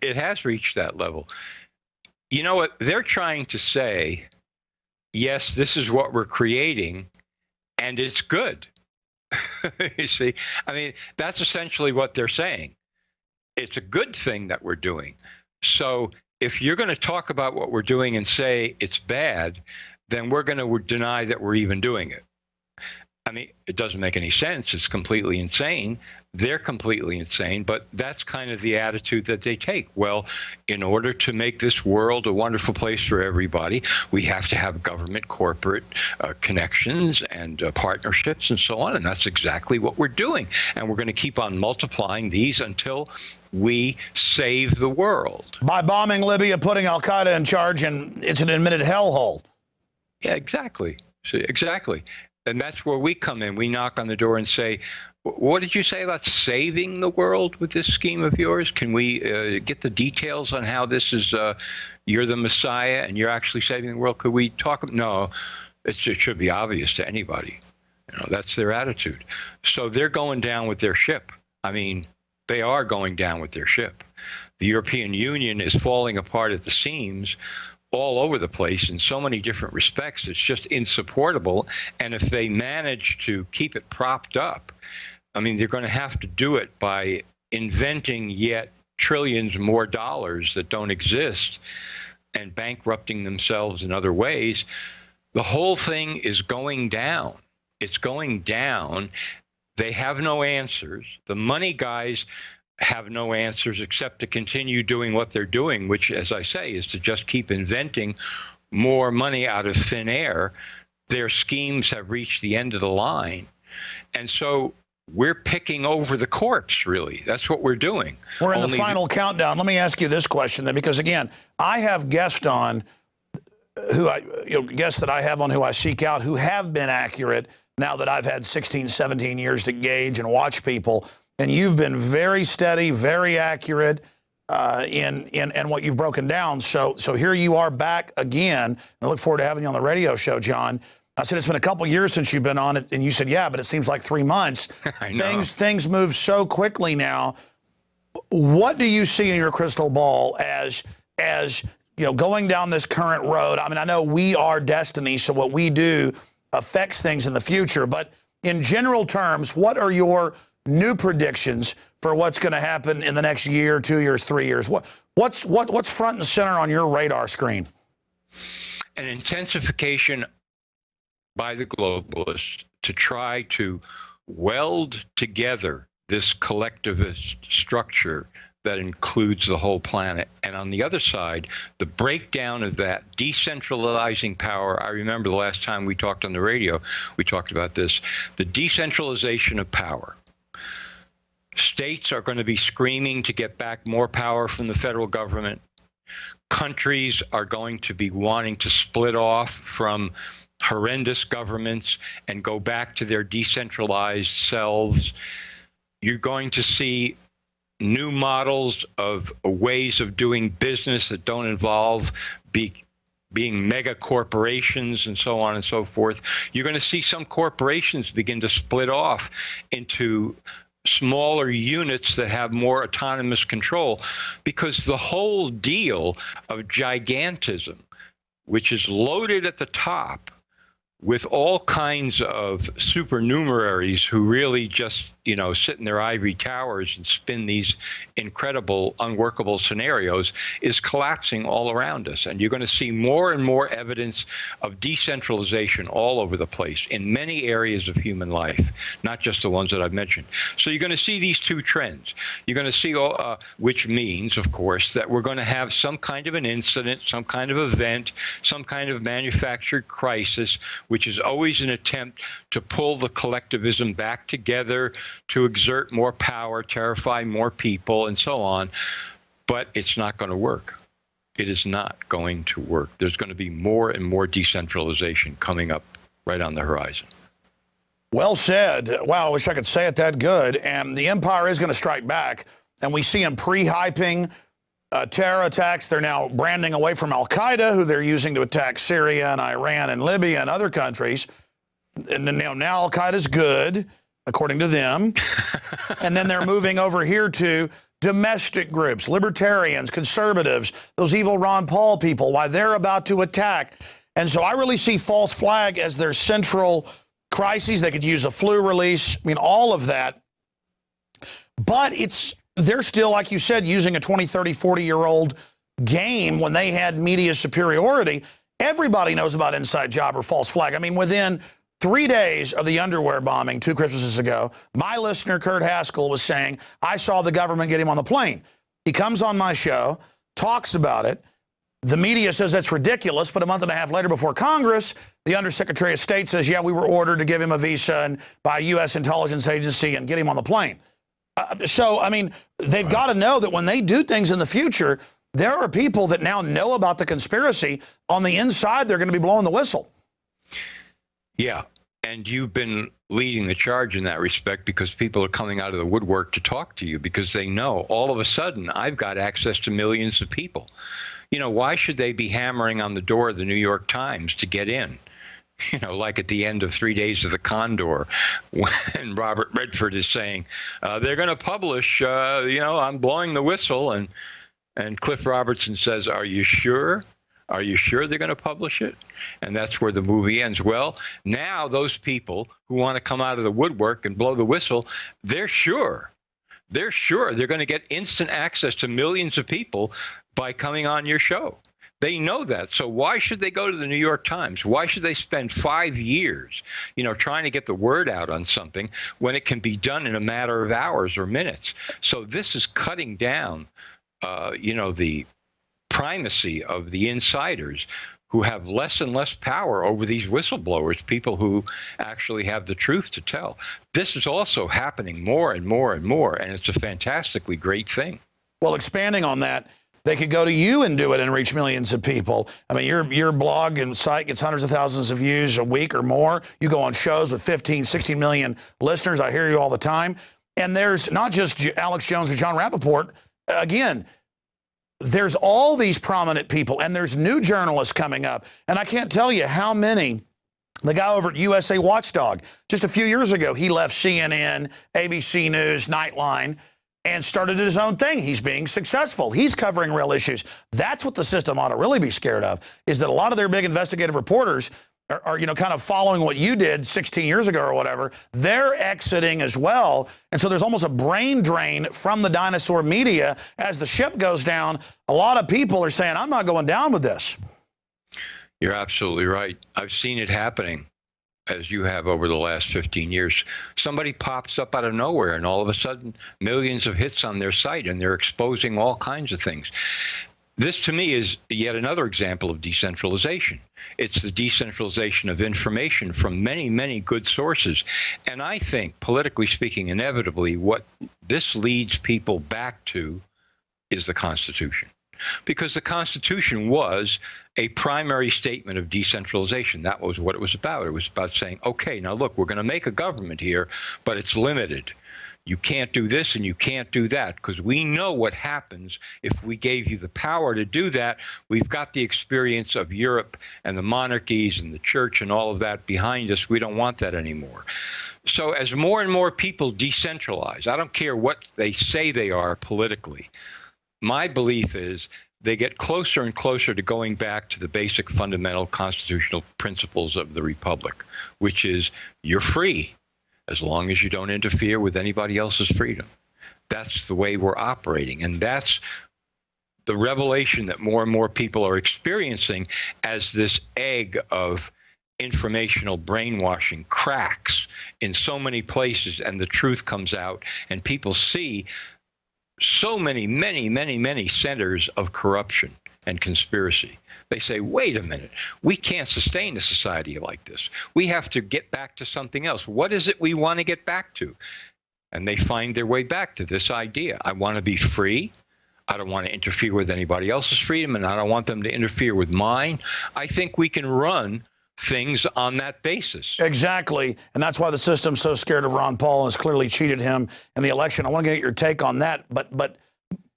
has reached that level. You know what? They're trying to say, yes, this is what we're creating, and it's good. You see, I mean, that's essentially what they're saying. It's a good thing that we're doing. So if you're going to talk about what we're doing and say it's bad, then we're going to deny that we're even doing it. I mean, it doesn't make any sense. It's completely insane. They're completely insane, but that's kind of the attitude that they take. Well, in order to make this world a wonderful place for everybody, we have to have government corporate connections and partnerships and so on, and that's exactly what we're doing. And we're going to keep on multiplying these until we save the world.
By bombing Libya, putting al-Qaeda in charge, and it's an admitted hellhole.
Yeah, exactly. Exactly. And that's where we come in. We knock on the door and say, what did you say about saving the world with this scheme of yours? Can we get the details on how this is, you're the Messiah and you're actually saving the world? Could we talk? No, it should be obvious to anybody. That's their attitude. So they're going down with their ship. I mean, they are going down with their ship. The European Union is falling apart at the seams all over the place in so many different respects. It's just insupportable. And if they manage to keep it propped up, I mean, they're going to have to do it by inventing yet trillions more dollars that don't exist and bankrupting themselves in other ways. The whole thing is going down. It's going down. They have no answers. The money guys have no answers except to continue doing what they're doing, which, as I say, is to just keep inventing more money out of thin air. Their schemes have reached the end of the line. And so we're picking over the corpse, really. That's what we're doing.
We're in the final countdown. Let me ask you this question then, because again, I have guests on guests that I have on who I seek out who have been accurate now that I've had 16, 17 years to gauge and watch people. and you've been very steady, very accurate in what you've broken down. So here you are back again. I look forward to having you on the radio show, John. I said, it's been a couple years since you've been on it, and you said, yeah, but it seems like 3 months.
I know.
Things move so quickly now. What do you see in your crystal ball as going down this current road? I mean, I know we are destiny, so what we do affects things in the future. But in general terms, what are your new predictions for what's going to happen in the next year, 2 years, 3 years? What's front and center on your radar screen?
An intensification by the globalists to try to weld together this collectivist structure that includes the whole planet. And on the other side, the breakdown of that, decentralizing power. I remember the last time we talked on the radio, we talked about this, the decentralization of power. States are going to be screaming to get back more power from the federal government. Countries are going to be wanting to split off from horrendous governments and go back to their decentralized selves. You're going to see new models of ways of doing business that don't involve being mega corporations and so on and so forth. You're going to see some corporations begin to split off into smaller units that have more autonomous control, because the whole deal of gigantism, which is loaded at the top with all kinds of supernumeraries who really just, sit in their ivory towers and spin these incredible, unworkable scenarios, is collapsing all around us. And you're going to see more and more evidence of decentralization all over the place in many areas of human life, not just the ones that I've mentioned. So you're going to see these two trends. You're going to see, which means, of course, that we're going to have some kind of an incident, some kind of event, some kind of manufactured crisis, which is always an attempt to pull the collectivism back together, to exert more power, terrify more people, and so on. But it's not going to work. It is not going to work. There's going to be more and more decentralization coming up right on the horizon.
Well said. Wow, I wish I could say it that good. And the empire is going to strike back. And we see them pre-hyping terror attacks. They're now branding away from al-Qaeda, who they're using to attack Syria and Iran and Libya and other countries. And now al-Qaeda's good, according to them. And then they're moving over here to domestic groups, libertarians, conservatives, those evil Ron Paul people, why they're about to attack. And so I really see false flag as their central crises. They could use a flu release. I mean, all of that. But they're still, like you said, using a 20, 30, 40-year-old game when they had media superiority. Everybody knows about inside job or false flag. I mean, within 3 days of the underwear bombing 2 Christmases ago, my listener, Kurt Haskell, was saying, I saw the government get him on the plane. He comes on my show, talks about it. The media says that's ridiculous, but a month and a half later before Congress, the Undersecretary of State says, yeah, we were ordered to give him a visa and by a U.S. intelligence agency and get him on the plane. So, I mean, they've got to know that when they do things in the future, there are people that now know about the conspiracy. On the inside, they're going to be blowing the whistle.
Yeah, and you've been leading the charge in that respect, because people are coming out of the woodwork to talk to you because they know all of a sudden I've got access to millions of people. Why should they be hammering on the door of the New York Times to get in? Like at the end of 3 Days of the Condor, when Robert Redford is saying, they're going to publish, I'm blowing the whistle. And Cliff Robertson says, are you sure? Are you sure they're going to publish it? And that's where the movie ends. Well, now those people who want to come out of the woodwork and blow the whistle, they're sure. They're sure they're going to get instant access to millions of people by coming on your show. They know that. So why should they go to the New York Times? Why should they spend 5 years, trying to get the word out on something when it can be done in a matter of hours or minutes? So this is cutting down, the primacy of the insiders who have less and less power over these whistleblowers, people who actually have the truth to tell. This is also happening more and more and more, and it's a fantastically great thing.
Well, expanding on that, they could go to you and do it and reach millions of people. I mean, your blog and site gets hundreds of thousands of views a week or more. You go on shows with 15, 16 million listeners. I hear you all the time. And there's not just Alex Jones or Jon Rappoport. Again, there's all these prominent people, and there's new journalists coming up. And I can't tell you how many. The guy over at USA Watchdog, just a few years ago, he left CNN, ABC News, Nightline, and started his own thing. He's being successful. He's covering real issues. That's what the system ought to really be scared of, is that a lot of their big investigative reporters are kind of following what you did 16 years ago or whatever. They're exiting as well. And so there's almost a brain drain from the dinosaur media. As the ship goes down, a lot of people are saying, I'm not going down with this.
You're absolutely right. I've seen it happening, as you have over the last 15 years. Somebody pops up out of nowhere, and all of a sudden, millions of hits on their site, and they're exposing all kinds of things. This, to me, is yet another example of decentralization. It's the decentralization of information from many, many good sources. And I think, politically speaking, inevitably, what this leads people back to is the Constitution. Because the Constitution was a primary statement of decentralization. That was what it was about. It was about saying, okay, now look, we're going to make a government here, but it's limited. You can't do this and you can't do that, because we know what happens if we gave you the power to do that. We've got the experience of Europe and the monarchies and the church and all of that behind us. We don't want that anymore. So as more and more people decentralize, I don't care what they say they are politically, my belief is they get closer and closer to going back to the basic fundamental constitutional principles of the Republic, which is you're free as long as you don't interfere with anybody else's freedom. That's the way we're operating. And that's the revelation that more and more people are experiencing as this egg of informational brainwashing cracks in so many places, and the truth comes out, and people see so many centers of corruption and conspiracy. They say, wait a minute, we can't sustain a society like this. We have to get back to something else. What is it we want to get back to? And they find their way back to this idea. I want to be free. I don't want to interfere with anybody else's freedom, and I don't want them to interfere with mine. I think we can run things on that basis.
Exactly. And that's why the system's so scared of Ron Paul and has clearly cheated him in the election. I want to get your take on that. But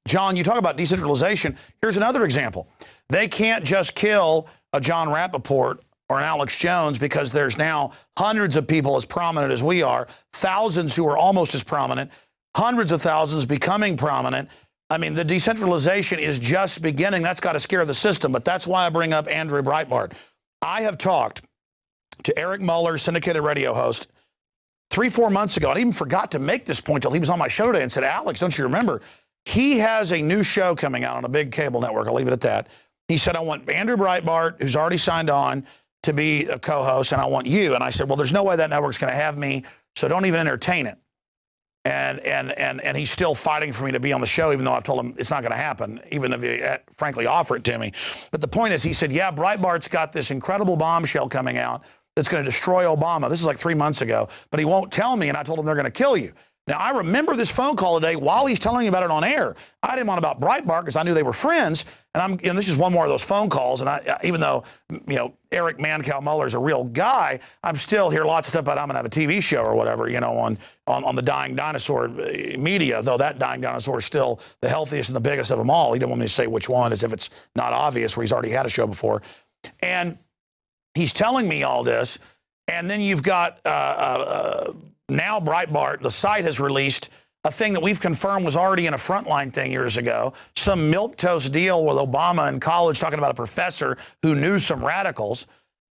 John, you talk about decentralization. Here's another example. They can't just kill a Jon Rappoport or an Alex Jones, because there's now hundreds of people as prominent as we are, thousands who are almost as prominent, hundreds of thousands becoming prominent. I mean, the decentralization is just beginning. That's got to scare the system. But that's why I bring up Andrew Breitbart. I have talked to Eric Muller, syndicated radio host, 3-4 months ago. I even forgot to make this point till he was on my show today and said, Alex, don't you remember? He has a new show coming out on a big cable network. I'll leave it at that. He said, I want Andrew Breitbart, who's already signed on, to be a co-host, and I want you. And I said, well, there's no way that network's going to have me, so don't even entertain it. And he's still fighting for me to be on the show, even though I've told him it's not going to happen, even if he frankly offer it to me. But the point is, he said, yeah, Breitbart's got this incredible bombshell coming out that's going to destroy Obama. This is like 3 months ago, but he won't tell me, and I told him they're going to kill you. Now, I remember this phone call today while he's telling me about it on air. I had him on about Breitbart because I knew they were friends, and this is one more of those phone calls. And even though Eric Mancow Muller's a real guy, I'm still hear lots of stuff about I'm gonna have a TV show or whatever, on the dying dinosaur media. Though that dying dinosaur is still the healthiest and the biggest of them all. He didn't want me to say which one, as if it's not obvious, where he's already had a show before. And he's telling me all this, and then you've got now Breitbart, the site has released a thing that we've confirmed was already in a Frontline thing years ago, some milquetoast deal with Obama in college, talking about a professor who knew some radicals.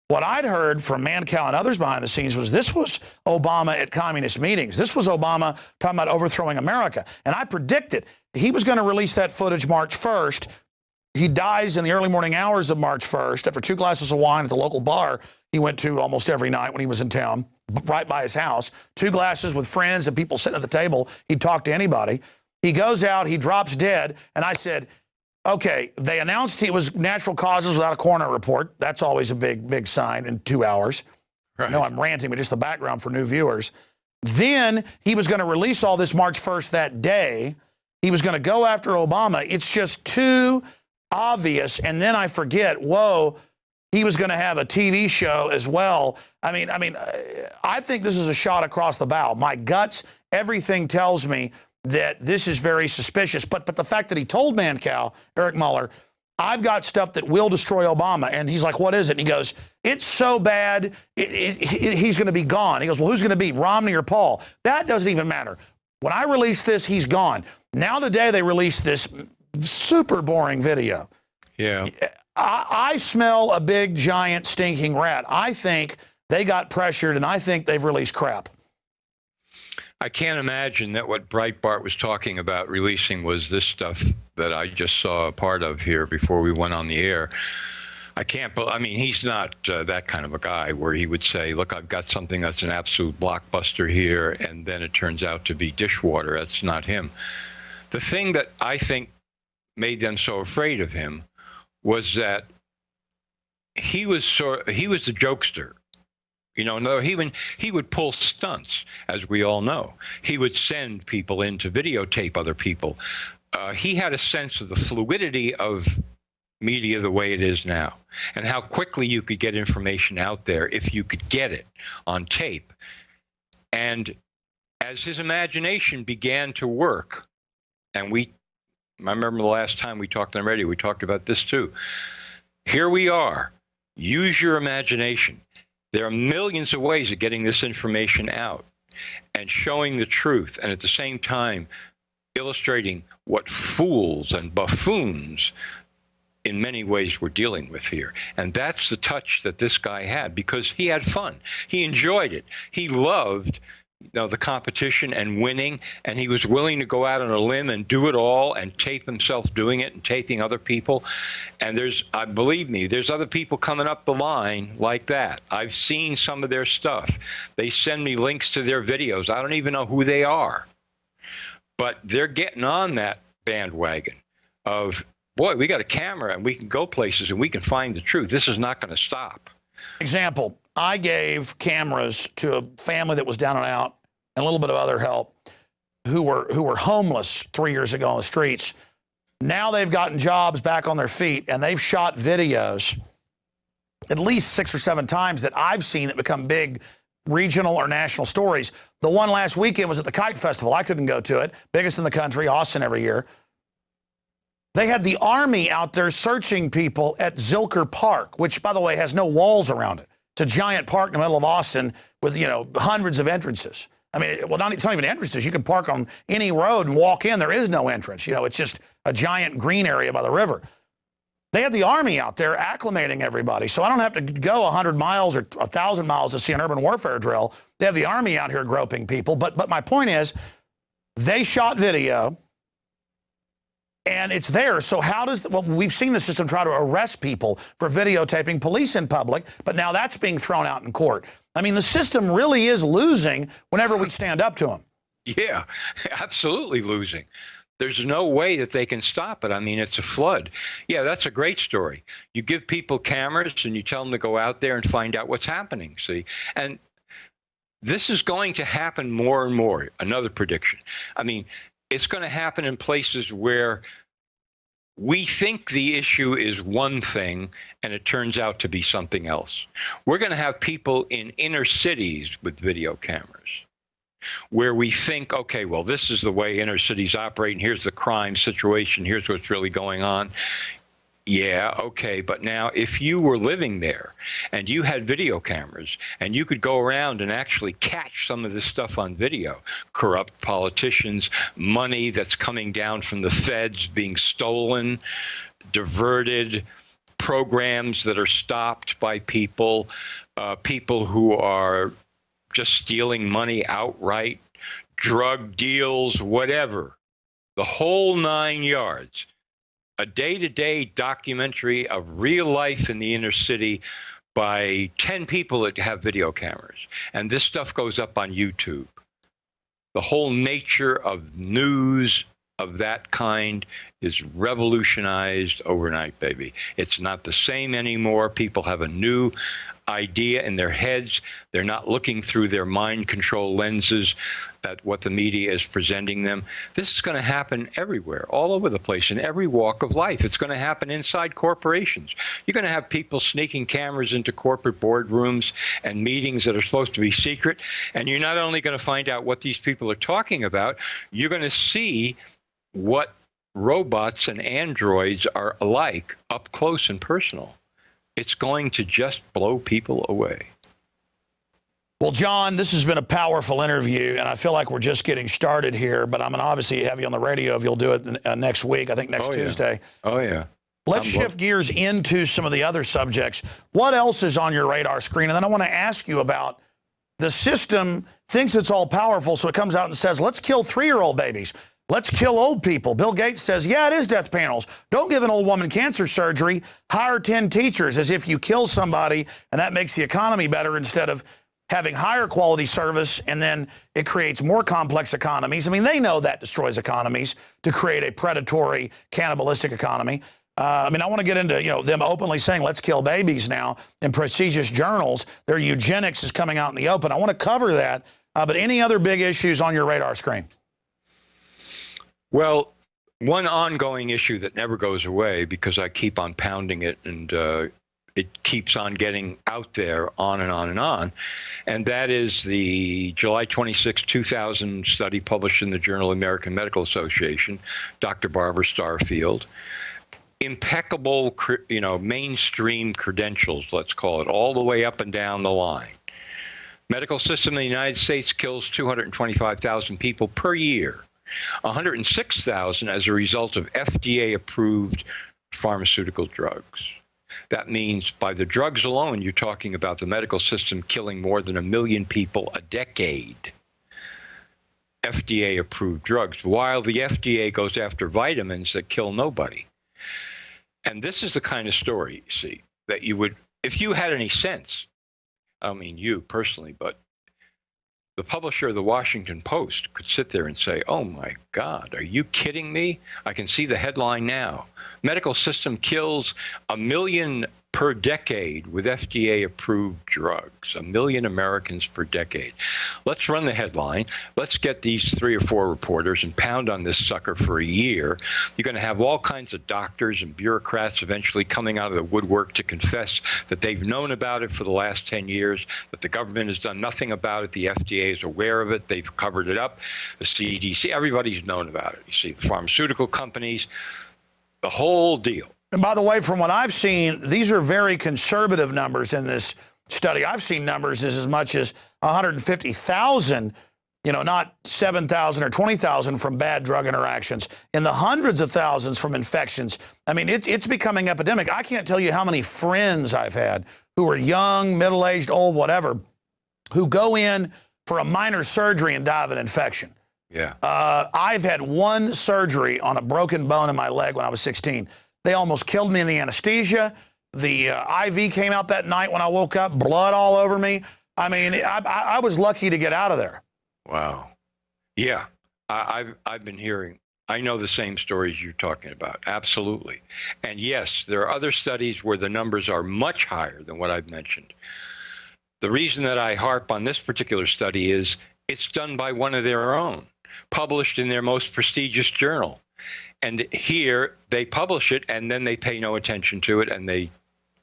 What I'd heard from Mancow and others behind the scenes was this was Obama at communist meetings. This was Obama talking about overthrowing America. And I predicted he was going to release that footage March 1st. He dies in the early morning hours of March 1st after 2 glasses of wine at the local bar he went to almost every night when he was in town, right by his house. 2 glasses with friends and people sitting at the table. He'd talk to anybody. He goes out, he drops dead, and I said, okay, they announced it was natural causes without a coroner report. That's always a big sign in 2 hours. Right. No, I'm ranting, but just the background for new viewers. Then he was going to release all this March 1st that day. He was going to go after Obama. It's just too obvious. And then I forget, whoa, he was going to have a TV show as well. I mean, I think this is a shot across the bow. My guts, everything tells me that this is very suspicious. But the fact that he told Mancow, Eric Mueller, I've got stuff that will destroy Obama. And he's like, what is it? And he goes, it's so bad, he's going to be gone. He goes, well, who's going to be, Romney or Paul? That doesn't even matter. When I release this, he's gone. Now today they released this super boring video.
Yeah.
I smell a big, giant, stinking rat. I think they got pressured, and I think they've released crap.
I can't imagine that what Breitbart was talking about releasing was this stuff that I just saw a part of here before we went on the air. I mean, he's not that kind of a guy where he would say, look, I've got something that's an absolute blockbuster here, and then it turns out to be dishwater. That's not him. The thing that I think made them so afraid of him was that he was a jokester. You know, no, he would pull stunts, as we all know. He would send people in to videotape other people. He had a sense of the fluidity of media the way it is now, and how quickly you could get information out there if you could get it on tape. And as his imagination began to work, and I remember the last time we talked on radio, we talked about this too. Here we are. Use your imagination. There are millions of ways of getting this information out and showing the truth, and at the same time illustrating what fools and buffoons in many ways we're dealing with here. And that's the touch that this guy had, because he had fun. He enjoyed it. He loved, you know, the competition and winning, and he was willing to go out on a limb and do it all and tape himself doing it and taping other people. And believe me, there's other people coming up the line like that. I've seen some of their stuff. They send me links to their videos. I don't even know who they are. But they're getting on that bandwagon of, boy, we got a camera and we can go places and we can find the truth. This is not going to stop.
Example, I gave cameras to a family that was down and out and a little bit of other help who were homeless 3 years ago on the streets. Now they've gotten jobs, back on their feet, and they've shot videos at least 6 or 7 times that I've seen that become big regional or national stories. The one last weekend was at the Kite Festival. I couldn't go to it. Biggest in the country, Austin every year. They had the Army out there searching people at Zilker Park, which, by the way, has no walls around it. It's a giant park in the middle of Austin with, you know, hundreds of entrances. I mean, well, it's not even entrances. You can park on any road and walk in. There is no entrance. You know, it's just a giant green area by the river. They had the Army out there acclimating everybody. So I don't have to go 100 miles or 1,000 miles to see an urban warfare drill. They have the Army out here groping people. But my point is, they shot video, and it's there. So how does, well, we've seen the system try to arrest people for videotaping police in public, but now that's being thrown out in court. I mean, the system really is losing whenever we stand up to them.
Yeah, absolutely losing. There's no way that they can stop it. I mean, it's a flood. Yeah, that's a great story. You give people cameras and you tell them to go out there and find out what's happening, see? And this is going to happen more and more. Another prediction. I mean, it's going to happen in places where we think the issue is one thing and it turns out to be something else. We're going to have people in inner cities with video cameras where we think, okay, well, this is the way inner cities operate, and here's the crime situation, here's what's really going on. Yeah, okay, but now if you were living there and you had video cameras and you could go around and actually catch some of this stuff on video, corrupt politicians, money that's coming down from the feds being stolen, diverted, programs that are stopped by people, people who are just stealing money outright, drug deals, whatever, the whole 9 yards. A day-to-day documentary of real life in the inner city by 10 people that have video cameras. And this stuff goes up on YouTube. The whole nature of news of that kind is revolutionized overnight, baby. It's not the same anymore. People have a new idea in their heads. They're not looking through their mind control lenses at what the media is presenting them. This is going to happen everywhere, all over the place, in every walk of life. It's going to happen inside corporations. You're going to have people sneaking cameras into corporate boardrooms and meetings that are supposed to be secret. And you're not only going to find out what these people are talking about, you're going to see what robots and androids are like up close and personal. It's going to just blow people away.
Well, John, this has been a powerful interview, and I feel like we're just getting started here, but I'm going to obviously have you on the radio if you'll do it next week, I think next Tuesday.
Oh, yeah.
Let's shift gears into some of the other subjects. What else is on your radar screen? And then I want to ask you about the system thinks it's all powerful, so it comes out and says, let's kill 3-year-old babies. Let's kill old people. Bill Gates says, yeah, it is death panels. Don't give an old woman cancer surgery. Hire 10 teachers, as if you kill somebody and that makes the economy better instead of having higher quality service, and then it creates more complex economies. I mean, they know that destroys economies to create a predatory, cannibalistic economy. I mean, I want to get into, them openly saying, let's kill babies now in prestigious journals. Their eugenics is coming out in the open. I want to cover that. But any other big issues on your radar screen?
Well, one ongoing issue that never goes away, because I keep on pounding it and it keeps on getting out there on and on and on, and that is the July 26, 2000 study published in the Journal of the American Medical Association, Dr. Barbara Starfield. Impeccable, mainstream credentials, let's call it, all the way up and down the line. Medical system in the United States kills 225,000 people per year. 106,000 as a result of FDA-approved pharmaceutical drugs. That means by the drugs alone, you're talking about the medical system killing more than 1 million people a decade. FDA-approved drugs, while the FDA goes after vitamins that kill nobody. And this is the kind of story, see, that you would, if you had any sense, I don't mean you personally, but the publisher of the Washington Post could sit there and say, oh my God, are you kidding me? I can see the headline now. Medical system kills 1 million per decade with FDA-approved drugs. 1 million Americans per decade. Let's run the headline. Let's get these 3 or 4 reporters and pound on this sucker for a year. You're going to have all kinds of doctors and bureaucrats eventually coming out of the woodwork to confess that they've known about it for the last 10 years, that the government has done nothing about it. The FDA is aware of it. They've covered it up. The CDC, everybody's known about it. You see, the pharmaceutical companies, the whole deal.
And by the way, from what I've seen, these are very conservative numbers in this study. I've seen numbers as much as 150,000, not 7,000 or 20,000 from bad drug interactions, in the hundreds of thousands from infections. I mean, it's becoming epidemic. I can't tell you how many friends I've had who are young, middle-aged, old, whatever, who go in for a minor surgery and die of an infection.
Yeah.
I've had one surgery on a broken bone in my leg when I was 16. They almost killed me in the anesthesia. The IV came out that night when I woke up, blood all over me. I mean, I was lucky to get out of there.
Wow. Yeah, I've been hearing. I know the same stories you're talking about. Absolutely. And yes, there are other studies where the numbers are much higher than what I've mentioned. The reason that I harp on this particular study is it's done by one of their own, published in their most prestigious journal. And here they publish it and then they pay no attention to it and they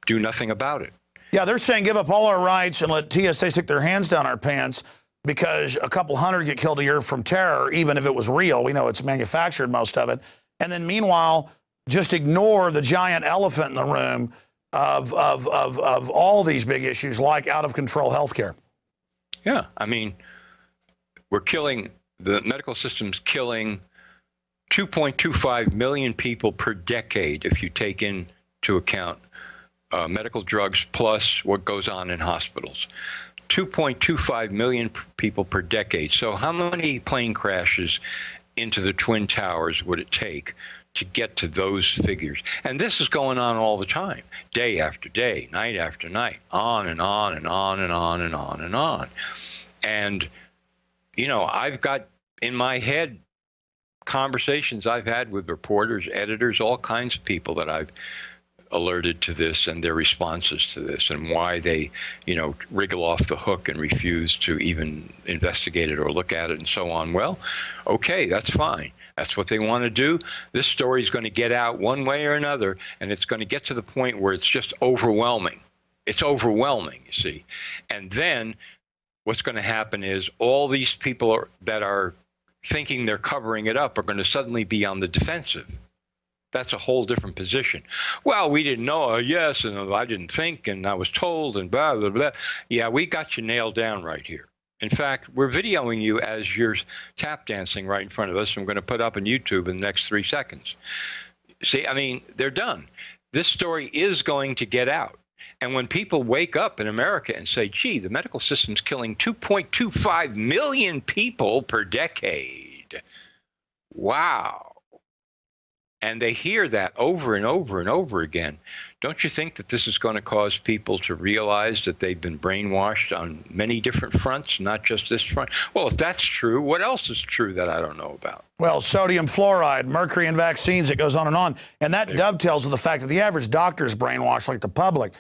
do nothing about it.
Yeah, they're saying give up all our rights and let TSA stick their hands down our pants because a couple hundred get killed a year from terror, even if it was real. We know it's manufactured, most of it. And then meanwhile, just ignore the giant elephant in the room of all these big issues like out-of-control healthcare.
Yeah, I mean, we're killing, the medical system's killing 2.25 million people per decade if you take into account medical drugs plus what goes on in hospitals. 2.25 million people per decade. So how many plane crashes into the Twin Towers would it take to get to those figures? And this is going on all the time, day after day, night after night, on and on and on and on and on and on. And, I've got in my head conversations I've had with reporters, editors, all kinds of people that I've alerted to this and their responses to this and why they, wriggle off the hook and refuse to even investigate it or look at it and so on. Well, okay, that's fine. That's what they want to do. This story is going to get out one way or another, and it's going to get to the point where it's just overwhelming. It's overwhelming, you see. And then what's going to happen is all these people that are thinking they're covering it up are going to suddenly be on the defensive. That's a whole different position. Well, we didn't know, yes, and I didn't think, and I was told, and blah, blah, blah. Yeah, we got you nailed down right here. In fact, we're videoing you as you're tap dancing right in front of us. I'm going to put up on YouTube in the next 3 seconds. See, I mean, they're done. This story is going to get out. And when people wake up in America and say, gee, the medical system's killing 2.25 million people per decade. Wow. And they hear that over and over and over again. Don't you think that this is going to cause people to realize that they've been brainwashed on many different fronts, not just this front? Well, if that's true, what else is true that I don't know about?
Well, sodium fluoride, mercury in vaccines, it goes on. And that dovetails with the fact that the average doctor is brainwashed like the public.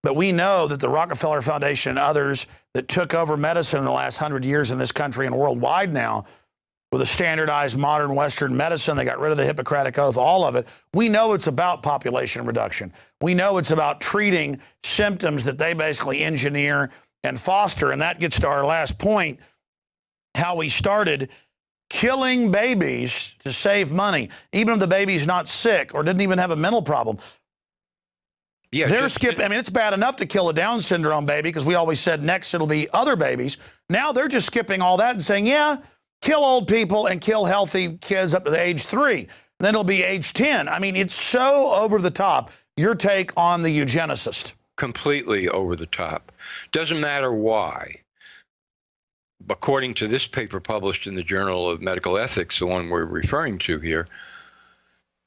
But we know that the Rockefeller Foundation and others that took over medicine in the last 100 years in this country and worldwide now, with a standardized modern Western medicine, they got rid of the Hippocratic Oath, all of it. We know it's about population reduction. We know it's about treating symptoms that they basically engineer and foster. And that gets to our last point, how we started killing babies to save money, even if the baby's not sick or didn't even have a mental problem.
Yeah,
they're skipping. I mean, it's bad enough to kill a Down syndrome baby because we always said next it'll be other babies. Now they're just skipping all that and saying, yeah, kill old people and kill healthy kids up to the age 3. Then it'll be age 10. I mean, it's so over the top. Your take on the eugenicist?
Completely over the top. Doesn't matter why. According to this paper published in the Journal of Medical Ethics, the one we're referring to here,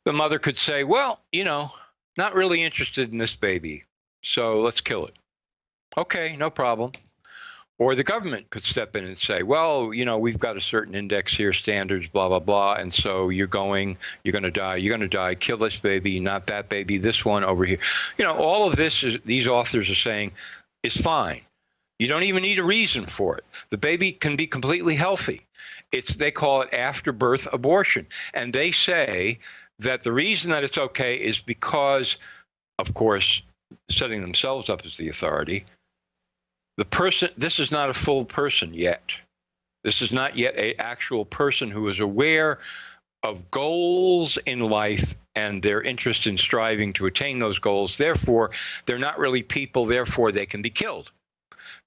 the mother could say, well, not really interested in this baby, so let's kill it. Okay, no problem. Or the government could step in and say, well, we've got a certain index here, standards, blah, blah, blah. And so you're going to die, kill this baby, not that baby, this one over here. All of this, these authors are saying, is fine. You don't even need a reason for it. The baby can be completely healthy. They call it after birth abortion. And they say that the reason that it's okay is because, of course, setting themselves up as the authority, the person, this is not a full person yet. This is not yet an actual person who is aware of goals in life and their interest in striving to attain those goals. Therefore, they're not really people. Therefore, they can be killed.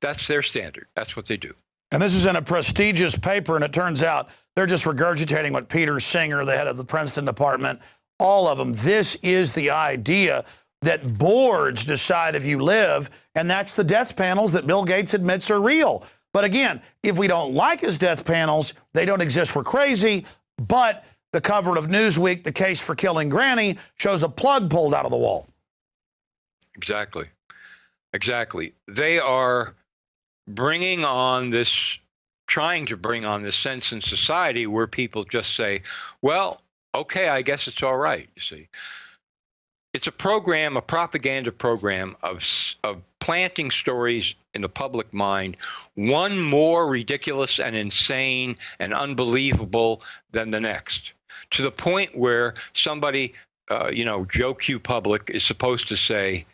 That's their standard. That's what they do.
And this is in a prestigious paper, and it turns out they're just regurgitating what Peter Singer, the head of the Princeton department, all of them. This is the idea that boards decide if you live, and that's the death panels that Bill Gates admits are real. But again, if we don't like his death panels, they don't exist, we're crazy. But the cover of Newsweek, the case for killing Granny, shows a plug pulled out of the wall.
Exactly. Exactly. They are bringing on this, trying to bring on this sense in society where people just say, well, okay, I guess it's all right, you see. It's a program, a propaganda program of planting stories in the public mind, one more ridiculous and insane and unbelievable than the next, to the point where somebody, Joe Q. Public is supposed to say,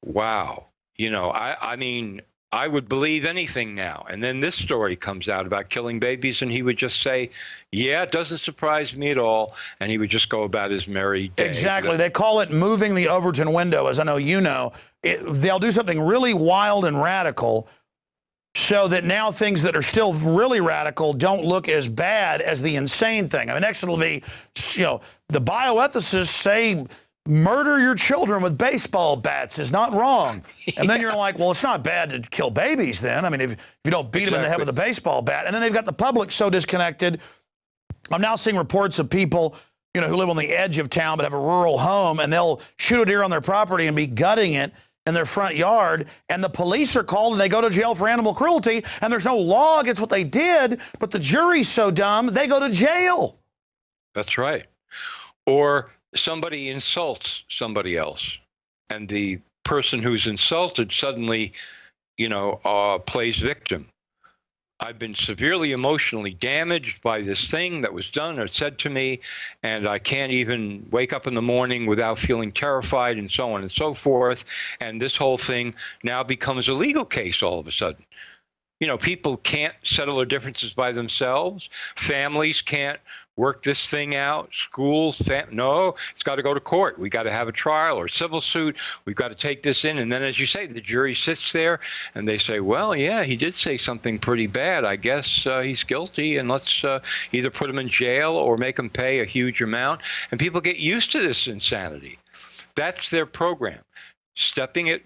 wow, I mean, I would believe anything now. And then this story comes out about killing babies, and he would just say, yeah, it doesn't surprise me at all. And he would just go about his merry day.
Exactly. They call it moving the Overton window, as I know you know. They'll do something really wild and radical so that now things that are still really radical don't look as bad as the insane thing. I mean, next it'll be, the bioethicists say, murder your children with baseball bats is not wrong. And then you're like, well, it's not bad to kill babies then. I mean, if you don't beat them in the head with a baseball bat. And then they've got the public so disconnected. I'm now seeing reports of people, who live on the edge of town but have a rural home, and they'll shoot a deer on their property and be gutting it in their front yard. And the police are called and they go to jail for animal cruelty. And there's no law against what they did, but the jury's so dumb, they go to jail.
That's right. Or somebody insults somebody else, and the person who's insulted suddenly, plays victim. I've been severely emotionally damaged by this thing that was done or said to me, and I can't even wake up in the morning without feeling terrified, and so on and so forth. And this whole thing now becomes a legal case all of a sudden. People can't settle their differences by themselves. Families can't work this thing out. Schools, no, it's got to go to court. We got to have a trial or civil suit. We've got to take this in. And then, as you say, the jury sits there and they say, well, yeah, he did say something pretty bad. I guess he's guilty, and let's either put him in jail or make him pay a huge amount. And people get used to this insanity. That's their program. Stepping it,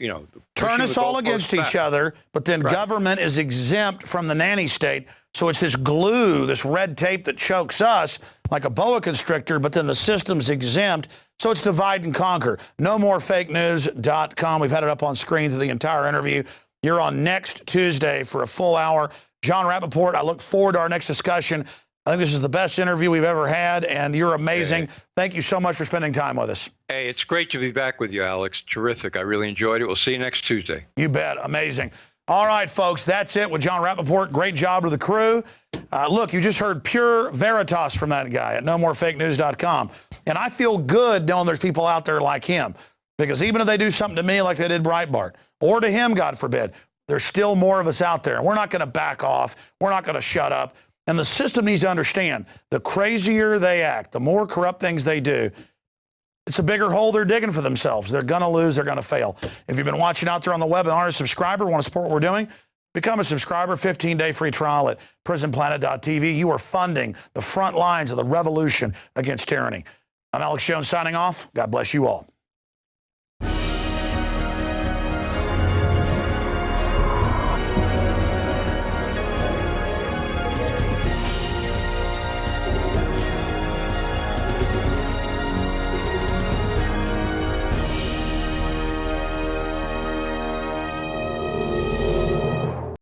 turn us all against each other, but then government is exempt from the nanny state. So it's this glue, this red tape that chokes us like a boa constrictor, but then the system's exempt. So it's divide and conquer. NoMoreFakeNews.com. We've had it up on screen through the entire interview. You're on next Tuesday for a full hour. Jon Rappoport, I look forward to our next discussion. I think this is the best interview we've ever had, and you're amazing.
Hey.
Thank you so much for spending time with us.
Hey, it's great to be back with you, Alex. Terrific. I really enjoyed it. We'll see you next Tuesday.
You bet. Amazing. All right, folks, that's it with Jon Rappoport. Great job to the crew. Look, you just heard pure veritas from that guy at NoMoreFakeNews.com. And I feel good knowing there's people out there like him, because even if they do something to me like they did Breitbart, or to him, God forbid, there's still more of us out there. And we're not going to back off. We're not going to shut up. And the system needs to understand, the crazier they act, the more corrupt things they do, it's a bigger hole they're digging for themselves. They're going to lose. They're going to fail. If you've been watching out there on the web and aren't a subscriber, want to support what we're doing, become a subscriber. 15-day free trial at prisonplanet.tv. You are funding the front lines of the revolution against tyranny. I'm Alex Jones signing off. God bless you all.